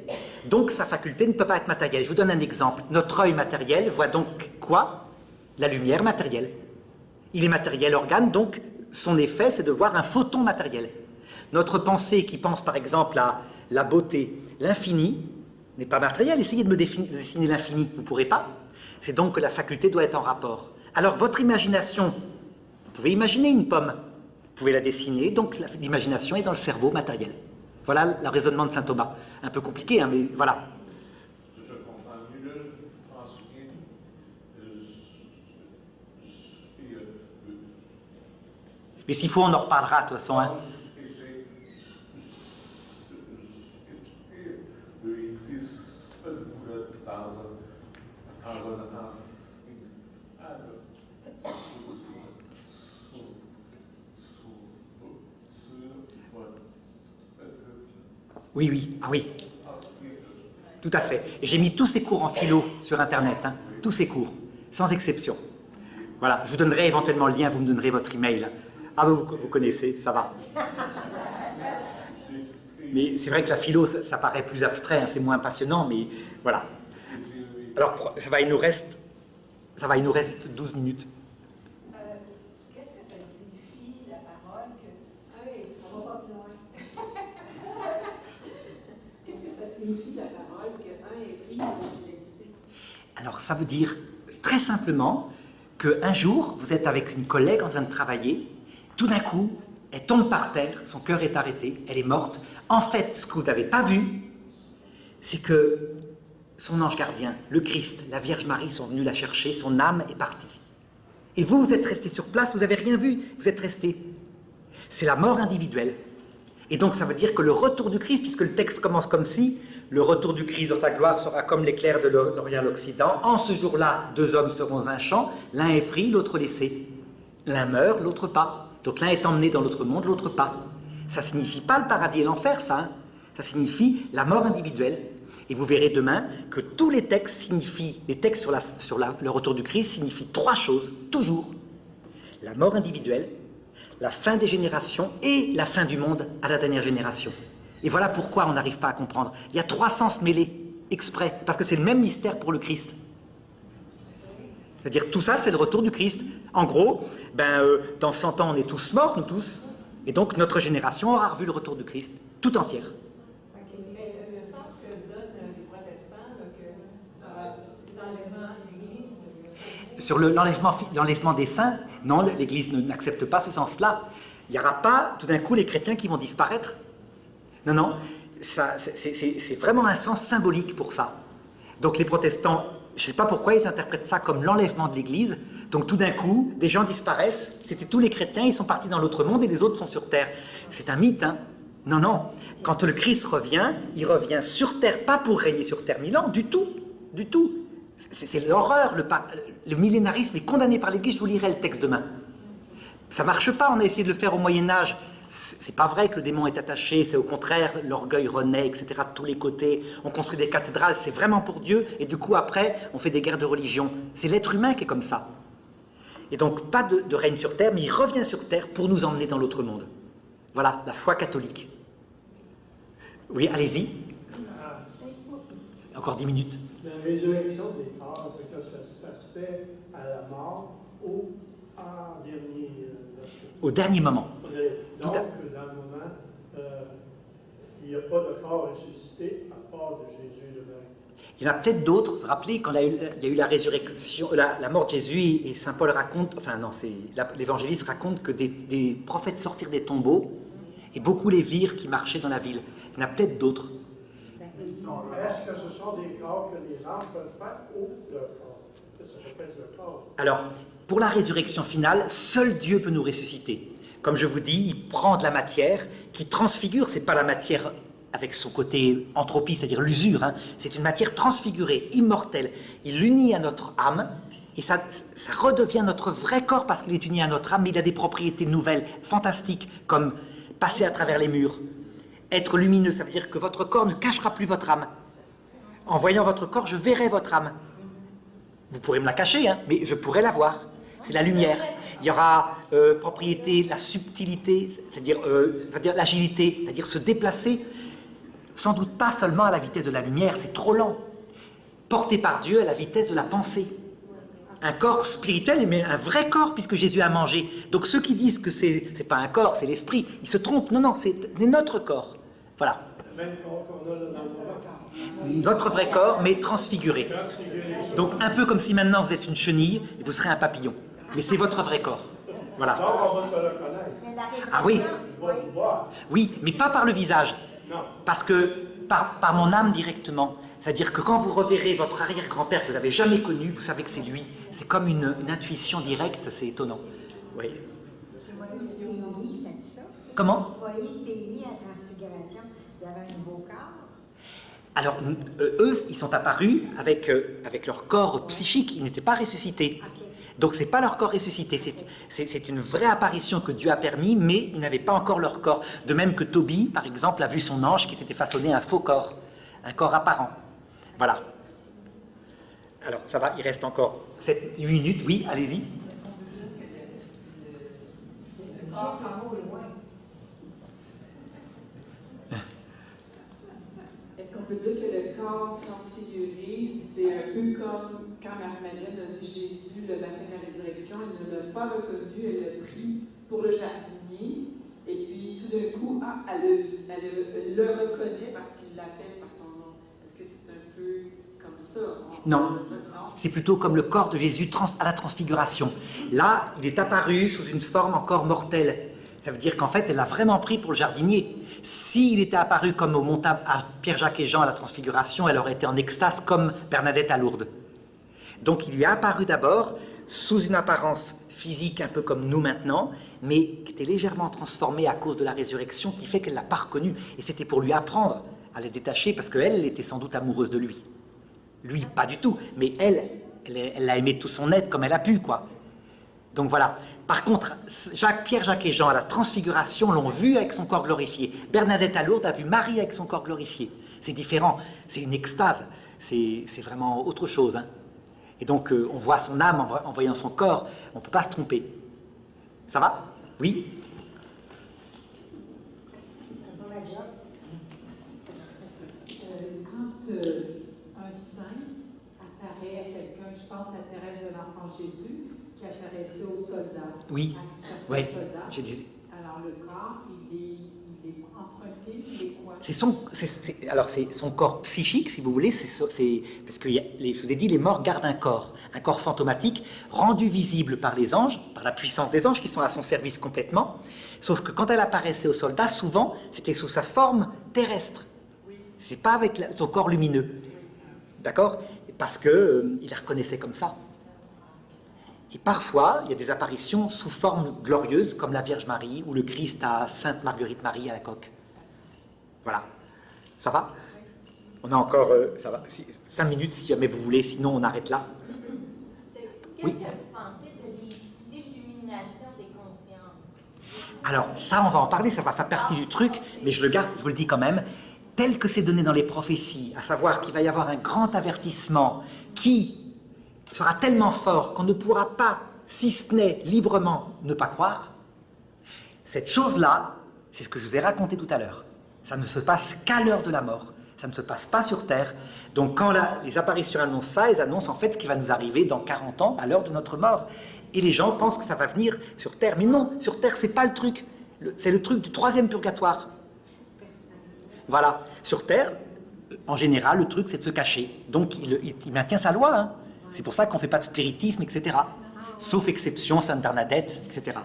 S1: donc sa faculté ne peut pas être matérielle. Je vous donne un exemple. Notre œil matériel voit donc quoi? La lumière matérielle. Il est matériel organe, donc son effet, c'est de voir un photon matériel. Notre pensée qui pense par exemple à la beauté, l'infini, n'est pas matériel. Essayez de me dessiner l'infini, vous ne pourrez pas. C'est donc que la faculté doit être en rapport. Alors votre imagination, vous pouvez imaginer une pomme, vous pouvez la dessiner, donc l'imagination est dans le cerveau matériel. Voilà le raisonnement de saint Thomas. Un peu compliqué, hein, mais voilà.
S9: Je comprends mieux, là, je m'en souviens.
S1: Mais s'il faut, on en reparlera, de toute façon. Hein. Oui, oui, ah oui. Tout à fait. Et j'ai mis tous ces cours en philo sur Internet, hein, tous ces cours, sans exception. Voilà, je vous donnerai éventuellement le lien, vous me donnerez votre email Ah, ben vous connaissez, ça va. Mais c'est vrai que la philo, ça paraît plus abstrait, hein, c'est moins passionnant, mais voilà. Alors, il nous reste 12 minutes.
S10: Qu'est-ce que ça signifie, la parole, que un est... On va pas plus loin. Qu'est-ce que ça signifie, la parole, que un est pris pour le laisser?
S1: Alors, ça veut dire, très simplement, qu'un jour, vous êtes avec une collègue en train de travailler, tout d'un coup, elle tombe par terre, son cœur est arrêté, elle est morte. En fait, ce que vous n'avez pas vu, c'est que son ange gardien, le Christ, la Vierge Marie sont venus la chercher, son âme est partie. Et vous, vous êtes resté sur place, vous n'avez rien vu, vous êtes resté. C'est la mort individuelle. Et donc ça veut dire que le retour du Christ, puisque le texte commence comme si, le retour du Christ dans sa gloire sera comme l'éclair de l'Orient à l'Occident. En ce jour-là, 2 hommes seront un champ, l'un est pris, l'autre laissé. L'un meurt, l'autre pas. Donc l'un est emmené dans l'autre monde, l'autre pas. Ça ne signifie pas le paradis et l'enfer, ça. Hein. Ça signifie la mort individuelle. Et vous verrez demain que tous les textes signifient, les textes sur le retour du Christ signifient 3 choses, toujours. La mort individuelle, la fin des générations et la fin du monde à la dernière génération. Et voilà pourquoi on n'arrive pas à comprendre. Il y a 3 sens mêlés, exprès, parce que c'est le même mystère pour le Christ. C'est-à-dire, tout ça, c'est le retour du Christ. En gros, dans 100 ans, on est tous morts, nous tous, et donc notre génération aura revu le retour du Christ, tout entière.
S10: Mais le sens que donnent les protestants, que l'enlèvement de l'Église...
S1: Sur l'enlèvement des saints, non, l'Église n'accepte pas ce sens-là. Il n'y aura pas, tout d'un coup, les chrétiens qui vont disparaître. Non, non, c'est vraiment un sens symbolique pour ça. Donc les protestants, je ne sais pas pourquoi ils interprètent ça comme l'enlèvement de l'Église. Donc tout d'un coup, des gens disparaissent, c'était tous les chrétiens, ils sont partis dans l'autre monde et les autres sont sur terre. C'est un mythe, hein. Non, non. Quand le Christ revient, il revient sur terre, pas pour régner sur terre 1000 ans, du tout, du tout. C'est l'horreur, le millénarisme est condamné par l'Église, je vous lirai le texte demain. Ça ne marche pas, on a essayé de le faire au Moyen-Âge. C'est pas vrai que le démon est attaché, c'est au contraire, l'orgueil renaît, etc. de tous les côtés. On construit des cathédrales, c'est vraiment pour Dieu, et du coup après, on fait des guerres de religion. C'est l'être humain qui est comme ça. Et donc pas de règne sur terre, mais il revient sur terre pour nous emmener dans l'autre monde. Voilà, la foi catholique. Oui, allez-y. Encore 10 minutes.
S2: La résurrection des corps, ça se fait à la mort ou en dernier...
S1: Au dernier moment.
S2: Donc, dans le moment, il n'y a pas de corps ressuscité à part de Jésus lui-même.
S1: Il y en a peut-être d'autres. Vous vous rappelez, quand il y a eu la résurrection, la mort de Jésus, et saint Paul raconte, enfin non, l'évangéliste raconte que des prophètes sortirent des tombeaux, et beaucoup les virent qui marchaient dans la ville. Il y en a peut-être d'autres.
S2: Est-ce que ce sont des corps que les anges peuvent faire ou leur corps? Ça répète le corps.
S1: Alors, pour la résurrection finale, seul Dieu peut nous ressusciter. Comme je vous dis, il prend de la matière qui transfigure, c'est pas la matière avec son côté entropie, c'est-à-dire l'usure, hein. C'est une matière transfigurée, immortelle. Il l'unit à notre âme, et ça redevient notre vrai corps parce qu'il est uni à notre âme, mais il a des propriétés nouvelles, fantastiques, comme passer à travers les murs. Être lumineux, ça veut dire que votre corps ne cachera plus votre âme. En voyant votre corps, je verrai votre âme. Vous pourrez me la cacher, hein, mais je pourrai la voir. C'est la lumière. Il y aura propriété, la subtilité, c'est-à-dire l'agilité, c'est-à-dire se déplacer, sans doute pas seulement à la vitesse de la lumière, c'est trop lent. Porté par Dieu à la vitesse de la pensée. Un corps spirituel, mais un vrai corps, puisque Jésus a mangé. Donc ceux qui disent que c'est pas un corps, c'est l'esprit, ils se trompent. Non, non, c'est notre corps. Voilà.
S2: Le même corps qu'on a dans le moment.
S1: Notre vrai corps, mais transfiguré. Donc un peu comme si maintenant vous êtes une chenille et vous serez un papillon. Mais c'est votre vrai corps. Voilà.
S2: Donc on va se reconnaître.
S1: Ah oui,
S2: Je vais vous voir.
S1: oui, mais pas par le visage.
S2: Non.
S1: Parce que par mon âme directement. C'est-à-dire que quand vous reverrez votre arrière-grand-père que vous n'avez jamais connu, vous savez que c'est lui. C'est comme une intuition directe, c'est étonnant. Oui. Comment?
S8: Moïse pays à la transfiguration, il y avait un nouveau corps.
S1: Alors, eux, ils sont apparus avec leur corps psychique, ils n'étaient pas ressuscités. Donc, ce n'est pas leur corps ressuscité, c'est une vraie apparition que Dieu a permis, mais ils n'avaient pas encore leur corps. De même que Tobie, par exemple, a vu son ange qui s'était façonné un faux corps, un corps apparent. Voilà. Alors, ça va, il reste encore 8 minutes. Oui, allez-y.
S10: corps passé.
S11: Est-ce qu'on peut dire que le corps transfiguré, c'est un peu comme quand Marie-Madeleine a vu Jésus, le matin de la résurrection, elle ne l'a pas reconnu, elle l'a pris pour le jardinier, et puis tout d'un coup, elle le reconnaît parce qu'il l'appelle par son nom. Est-ce que c'est un peu comme ça?
S1: Non, c'est plutôt comme le corps de Jésus à la transfiguration. Là, il est apparu sous une forme encore mortelle. Ça veut dire qu'en fait, elle l'a vraiment pris pour le jardinier. S'il était apparu comme au montant à Pierre, Jacques et Jean à la transfiguration, elle aurait été en extase comme Bernadette à Lourdes. Donc il lui est apparu d'abord sous une apparence physique un peu comme nous maintenant, mais qui était légèrement transformée à cause de la résurrection, qui fait qu'elle ne l'a pas reconnu. Et c'était pour lui apprendre à la détacher, parce qu'elle était sans doute amoureuse de lui. Lui, pas du tout, mais elle l'a aimé de tout son être comme elle a pu, quoi. Donc voilà. Par contre, Pierre, Jacques et Jean à la transfiguration l'ont vu avec son corps glorifié. Bernadette à Lourdes a vu Marie avec son corps glorifié. C'est différent, c'est une extase, c'est vraiment autre chose. Hein. Et donc on voit son âme en voyant son corps, on ne peut pas se tromper. Ça va? Oui?
S10: Quand un saint apparaît à quelqu'un, je pense à Thérèse de l'Enfant Jésus, qui apparaissait aux soldats.
S1: Oui, oui.
S10: Alors le corps, il est emprunté, il est quoi?
S1: C'est son corps psychique, si vous voulez, parce que je vous ai dit, les morts gardent un corps fantomatique, rendu visible par les anges, par la puissance des anges qui sont à son service complètement, sauf que quand elle apparaissait aux soldats, souvent, c'était sous sa forme terrestre. C'est pas avec son corps lumineux. D'accord? Parce qu'il la reconnaissait comme ça. Et parfois, il y a des apparitions sous forme glorieuse, comme la Vierge Marie ou le Christ à Sainte Marguerite Marie à la coque. Voilà. Ça va? On a encore 5 minutes si jamais vous voulez, sinon on arrête là.
S7: Qu'est-ce que vous pensez de l'illumination des consciences?
S1: Alors ça, on va en parler, ça va faire partie du truc, mais je le garde, je vous le dis quand même, tel que c'est donné dans les prophéties, à savoir qu'il va y avoir un grand avertissement qui sera tellement fort qu'on ne pourra pas, si ce n'est librement, ne pas croire. Cette chose-là, c'est ce que je vous ai raconté tout à l'heure. Ça ne se passe qu'à l'heure de la mort. Ça ne se passe pas sur Terre. Donc quand les apparitions annoncent ça, elles annoncent en fait ce qui va nous arriver dans 40 ans, à l'heure de notre mort. Et les gens pensent que ça va venir sur Terre. Mais non, sur Terre, c'est pas le truc. C'est le truc du 3e purgatoire. Voilà. Sur Terre, en général, le truc, c'est de se cacher. Donc il maintient sa loi. Hein. C'est pour ça qu'on ne fait pas de spiritisme, etc. Sauf exception, Sainte Bernadette, etc.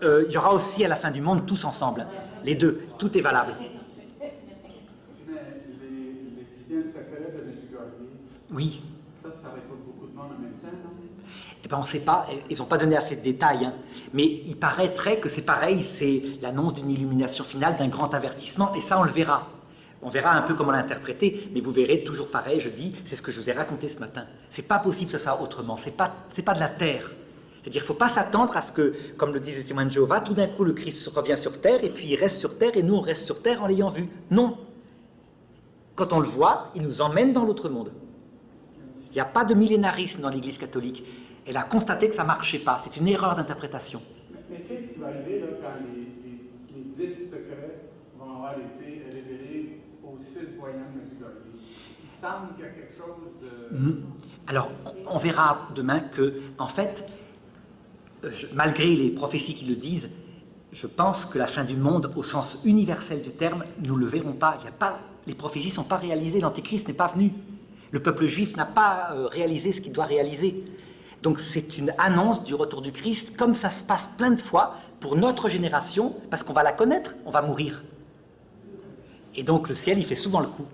S1: Il y aura aussi à la fin du monde tous ensemble. Les deux, tout est valable.
S3: Mais les 10e secrets de Medjugorje,
S1: oui.
S3: Ça récolte beaucoup de monde en même temps, non?
S1: Eh bien, on ne sait pas, ils n'ont pas donné assez de détails, hein. Mais il paraîtrait que c'est pareil, c'est l'annonce d'une illumination finale, d'un grand avertissement, et ça, on le verra. On verra un peu comment l'interpréter, mais vous verrez toujours pareil, je dis, c'est ce que je vous ai raconté ce matin. C'est pas possible que ce soit autrement, c'est pas de la terre. C'est-à-dire, il ne faut pas s'attendre à ce que, comme le disent les témoins de Jéhovah, tout d'un coup le Christ revient sur terre, et puis il reste sur terre, et nous on reste sur terre en l'ayant vu. Non. Quand on le voit, il nous emmène dans l'autre monde. Il n'y a pas de millénarisme dans l'Église catholique. Elle a constaté que ça ne marchait pas. C'est une erreur d'interprétation.
S3: Mais qu'est-ce qui va arriver là, quand les 10 secrets vont avoir été révélés aux 6 voyants de Medjugorje? Il semble qu'il y a quelque chose de...
S1: Alors, on verra demain que, en fait, malgré les prophéties qui le disent, je pense que la fin du monde, au sens universel du terme, nous ne le verrons pas. Les prophéties ne sont pas réalisées, l'Antéchrist n'est pas venu. Le peuple juif n'a pas réalisé ce qu'il doit réaliser. Donc c'est une annonce du retour du Christ, comme ça se passe plein de fois pour notre génération, parce qu'on va la connaître, on va mourir. Et donc le ciel, il fait souvent le coup.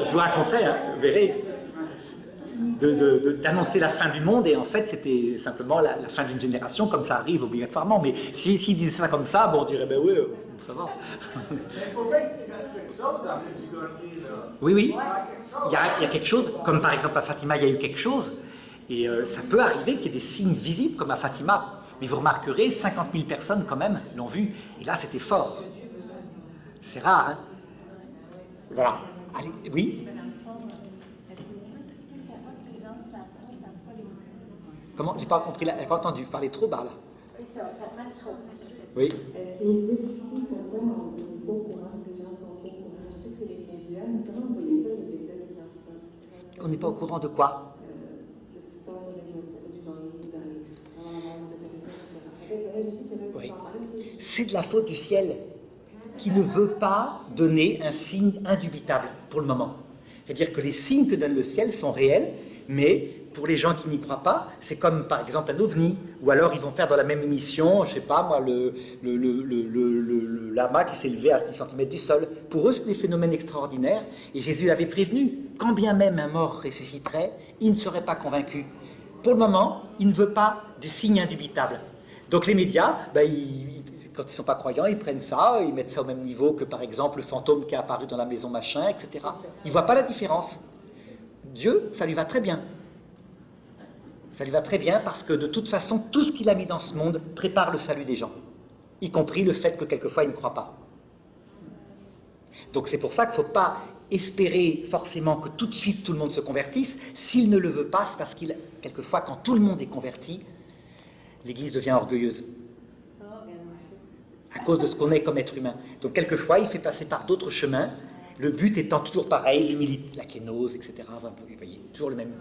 S1: Je vous raconterai, hein, vous verrez, d'annoncer la fin du monde, et en fait c'était simplement la fin d'une génération, comme ça arrive obligatoirement. Mais s'ils disaient ça comme ça, bon, on dirait, ben oui, ça va.
S3: Mais il faut bien qu'il se passe quelque chose dans Medjugorje, là.
S1: Oui, oui. Il y a quelque chose, comme par exemple à Fatima, il y a eu quelque chose, et ça peut arriver qu'il y ait des signes visibles comme à Fatima. Mais vous remarquerez, 50 000 personnes quand même l'ont vu, et là c'était fort. C'est rare, hein. Voilà. Allez, oui. Comment? J'ai pas compris, elle n'a pas entendu, parler trop bas là.
S8: Oui, ça marche trop.
S1: Oui.
S12: C'est une petite pourquoi on n'est pas au courant, que les gens sont pas au courant. Je sais que c'est les médias, mais comment vous voyez ça, les médias, les transports?
S1: On n'est pas au courant de quoi?
S12: De ce qui se passe avec
S1: Oui. C'est de la faute du ciel qui ne veut pas donner un signe indubitable pour le moment. C'est-à-dire que les signes que donne le ciel sont réels, mais pour les gens qui n'y croient pas, c'est comme par exemple un ovni, ou alors ils vont faire dans la même émission, je sais pas moi, le lama qui s'est levé à 6 cm du sol. Pour eux, c'est des phénomènes extraordinaires, et Jésus l'avait prévenu, quand bien même un mort ressusciterait, il ne serait pas convaincu. Pour le moment, il ne veut pas du signe indubitable. Donc les médias, quand ils ne sont pas croyants, ils prennent ça, ils mettent ça au même niveau que par exemple le fantôme qui est apparu dans la maison machin, etc. Ils ne voient pas la différence. Dieu, ça lui va très bien. Ça lui va très bien parce que de toute façon, tout ce qu'il a mis dans ce monde prépare le salut des gens, y compris le fait que quelquefois ils ne croient pas. Donc c'est pour ça qu'il ne faut pas espérer forcément que tout de suite tout le monde se convertisse. S'il ne le veut pas, c'est parce qu'il, quelquefois, quand tout le monde est converti, l'Église devient orgueilleuse. À cause de ce qu'on est comme être humain. Donc quelquefois, il fait passer par d'autres chemins, le but étant toujours pareil, l'humilité, la kénose, etc. Vous voyez, toujours le même.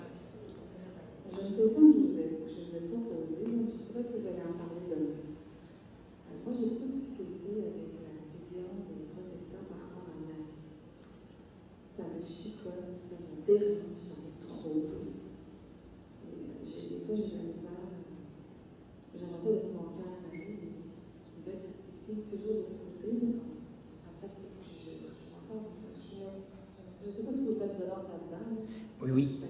S12: J'ai une question que je vais pas poser, mais je crois que vous allez en parler demain. Moi, j'ai beaucoup discuté avec la vision des protestants par rapport à Marie. Ça me chicote, ça me dérange, ça me trop. Des fois, j'ai la misère. J'aimerais ça d'être mon cœur à Marie, mais vous êtes toujours de l'autre côté, mais ça fait que je ne sais pas si vous faites de l'ordre là-dedans.
S1: Oui, oui.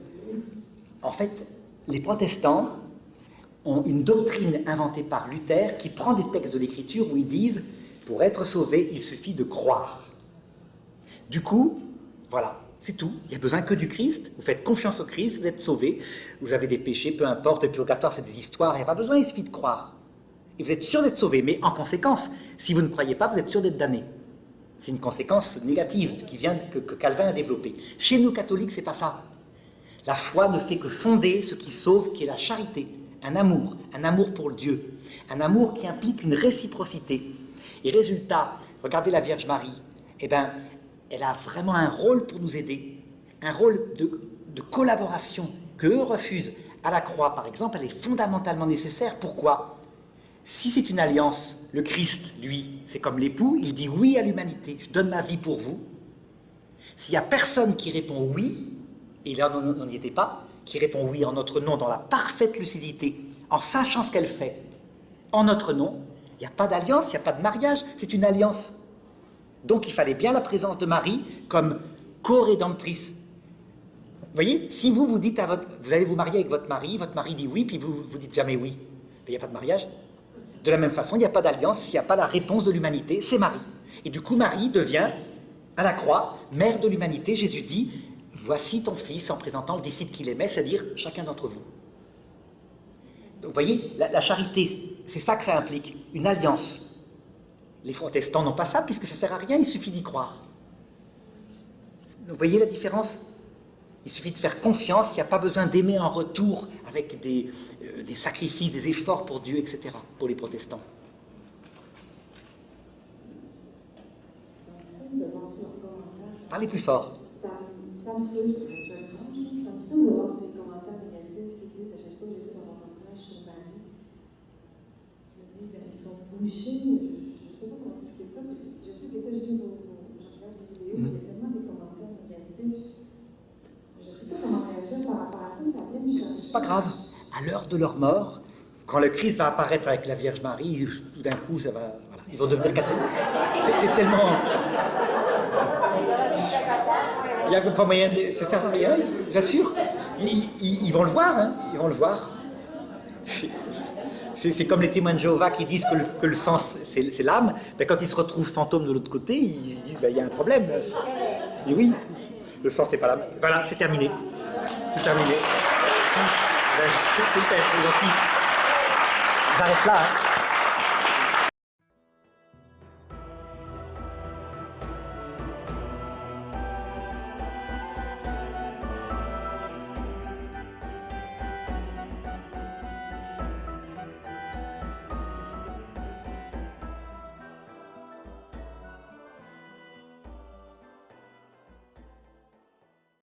S1: En fait, les protestants ont une doctrine inventée par Luther qui prend des textes de l'Écriture où ils disent « pour être sauvé, il suffit de croire ». Du coup, voilà, c'est tout. Il n'y a besoin que du Christ. Vous faites confiance au Christ, vous êtes sauvé. Vous avez des péchés, peu importe. Le purgatoire, c'est des histoires. Il n'y a pas besoin, il suffit de croire. Et vous êtes sûr d'être sauvé. Mais en conséquence, si vous ne croyez pas, vous êtes sûr d'être damné. C'est une conséquence négative qui vient que Calvin a développée. Chez nous, catholiques, c'est pas ça. La foi ne fait que fonder ce qui sauve, qui est la charité. Un amour pour Dieu. Un amour qui implique une réciprocité. Et résultat, regardez la Vierge Marie. Eh bien, elle a vraiment un rôle pour nous aider. Un rôle de collaboration que eux refusent. À la croix, par exemple, elle est fondamentalement nécessaire. Pourquoi ? Si c'est une alliance, le Christ, lui, c'est comme l'époux, il dit oui à l'humanité, je donne ma vie pour vous. S'il n'y a personne qui répond oui, et là on n'y était pas, qui répond oui en notre nom dans la parfaite lucidité, en sachant ce qu'elle fait, en notre nom, il n'y a pas d'alliance, il n'y a pas de mariage, c'est une alliance. Donc il fallait bien la présence de Marie comme co-rédemptrice. Vous voyez, si vous dites vous allez vous marier avec votre mari dit oui, puis vous dites jamais oui, il n'y a pas de mariage. De la même façon, il n'y a pas d'alliance s'il n'y a pas la réponse de l'humanité, c'est Marie. Et du coup, Marie devient, à la croix, mère de l'humanité. Jésus dit, voici ton fils, en présentant le disciple qu'il aimait, c'est-à-dire chacun d'entre vous. Donc, vous voyez, la charité, c'est ça que ça implique, une alliance. Les protestants n'ont pas ça, puisque ça ne sert à rien, il suffit d'y croire. Vous voyez la différence ? Il suffit de faire confiance, il n'y a pas besoin d'aimer en retour avec des sacrifices, des efforts pour Dieu, etc., pour les protestants. Parlez plus fort.
S12: Ça me frustre, je vais ça me frustre de voir tous les commentaires négatifs qui disent à chaque fois que j'ai fait un reportage sur Marie. Je me dis, ils sont bouchés, je ne sais pas comment expliquer ça, je sais que des fois je regarde des vidéos, il y a tellement des commentaires négatifs. Je ne sais pas comment réagir par rapport à ça, ça vient me chercher.
S1: Pas grave. À l'heure de leur mort, quand le Christ va apparaître avec la Vierge Marie, tout d'un coup, ça va, voilà, ils vont devenir catholiques. C'est tellement... Il n'y a pas moyen de... Ça sert à rien, j'assure. Ils vont le voir, hein, ils vont le voir. C'est comme les témoins de Jéhovah qui disent que le sang, c'est l'âme. Ben, quand ils se retrouvent fantômes de l'autre côté, ils se disent, il y a un problème. Et oui, le sang, c'est pas l'âme. Voilà, c'est terminé. C'est terminé. C'est gentil. J'arrête là. Hein.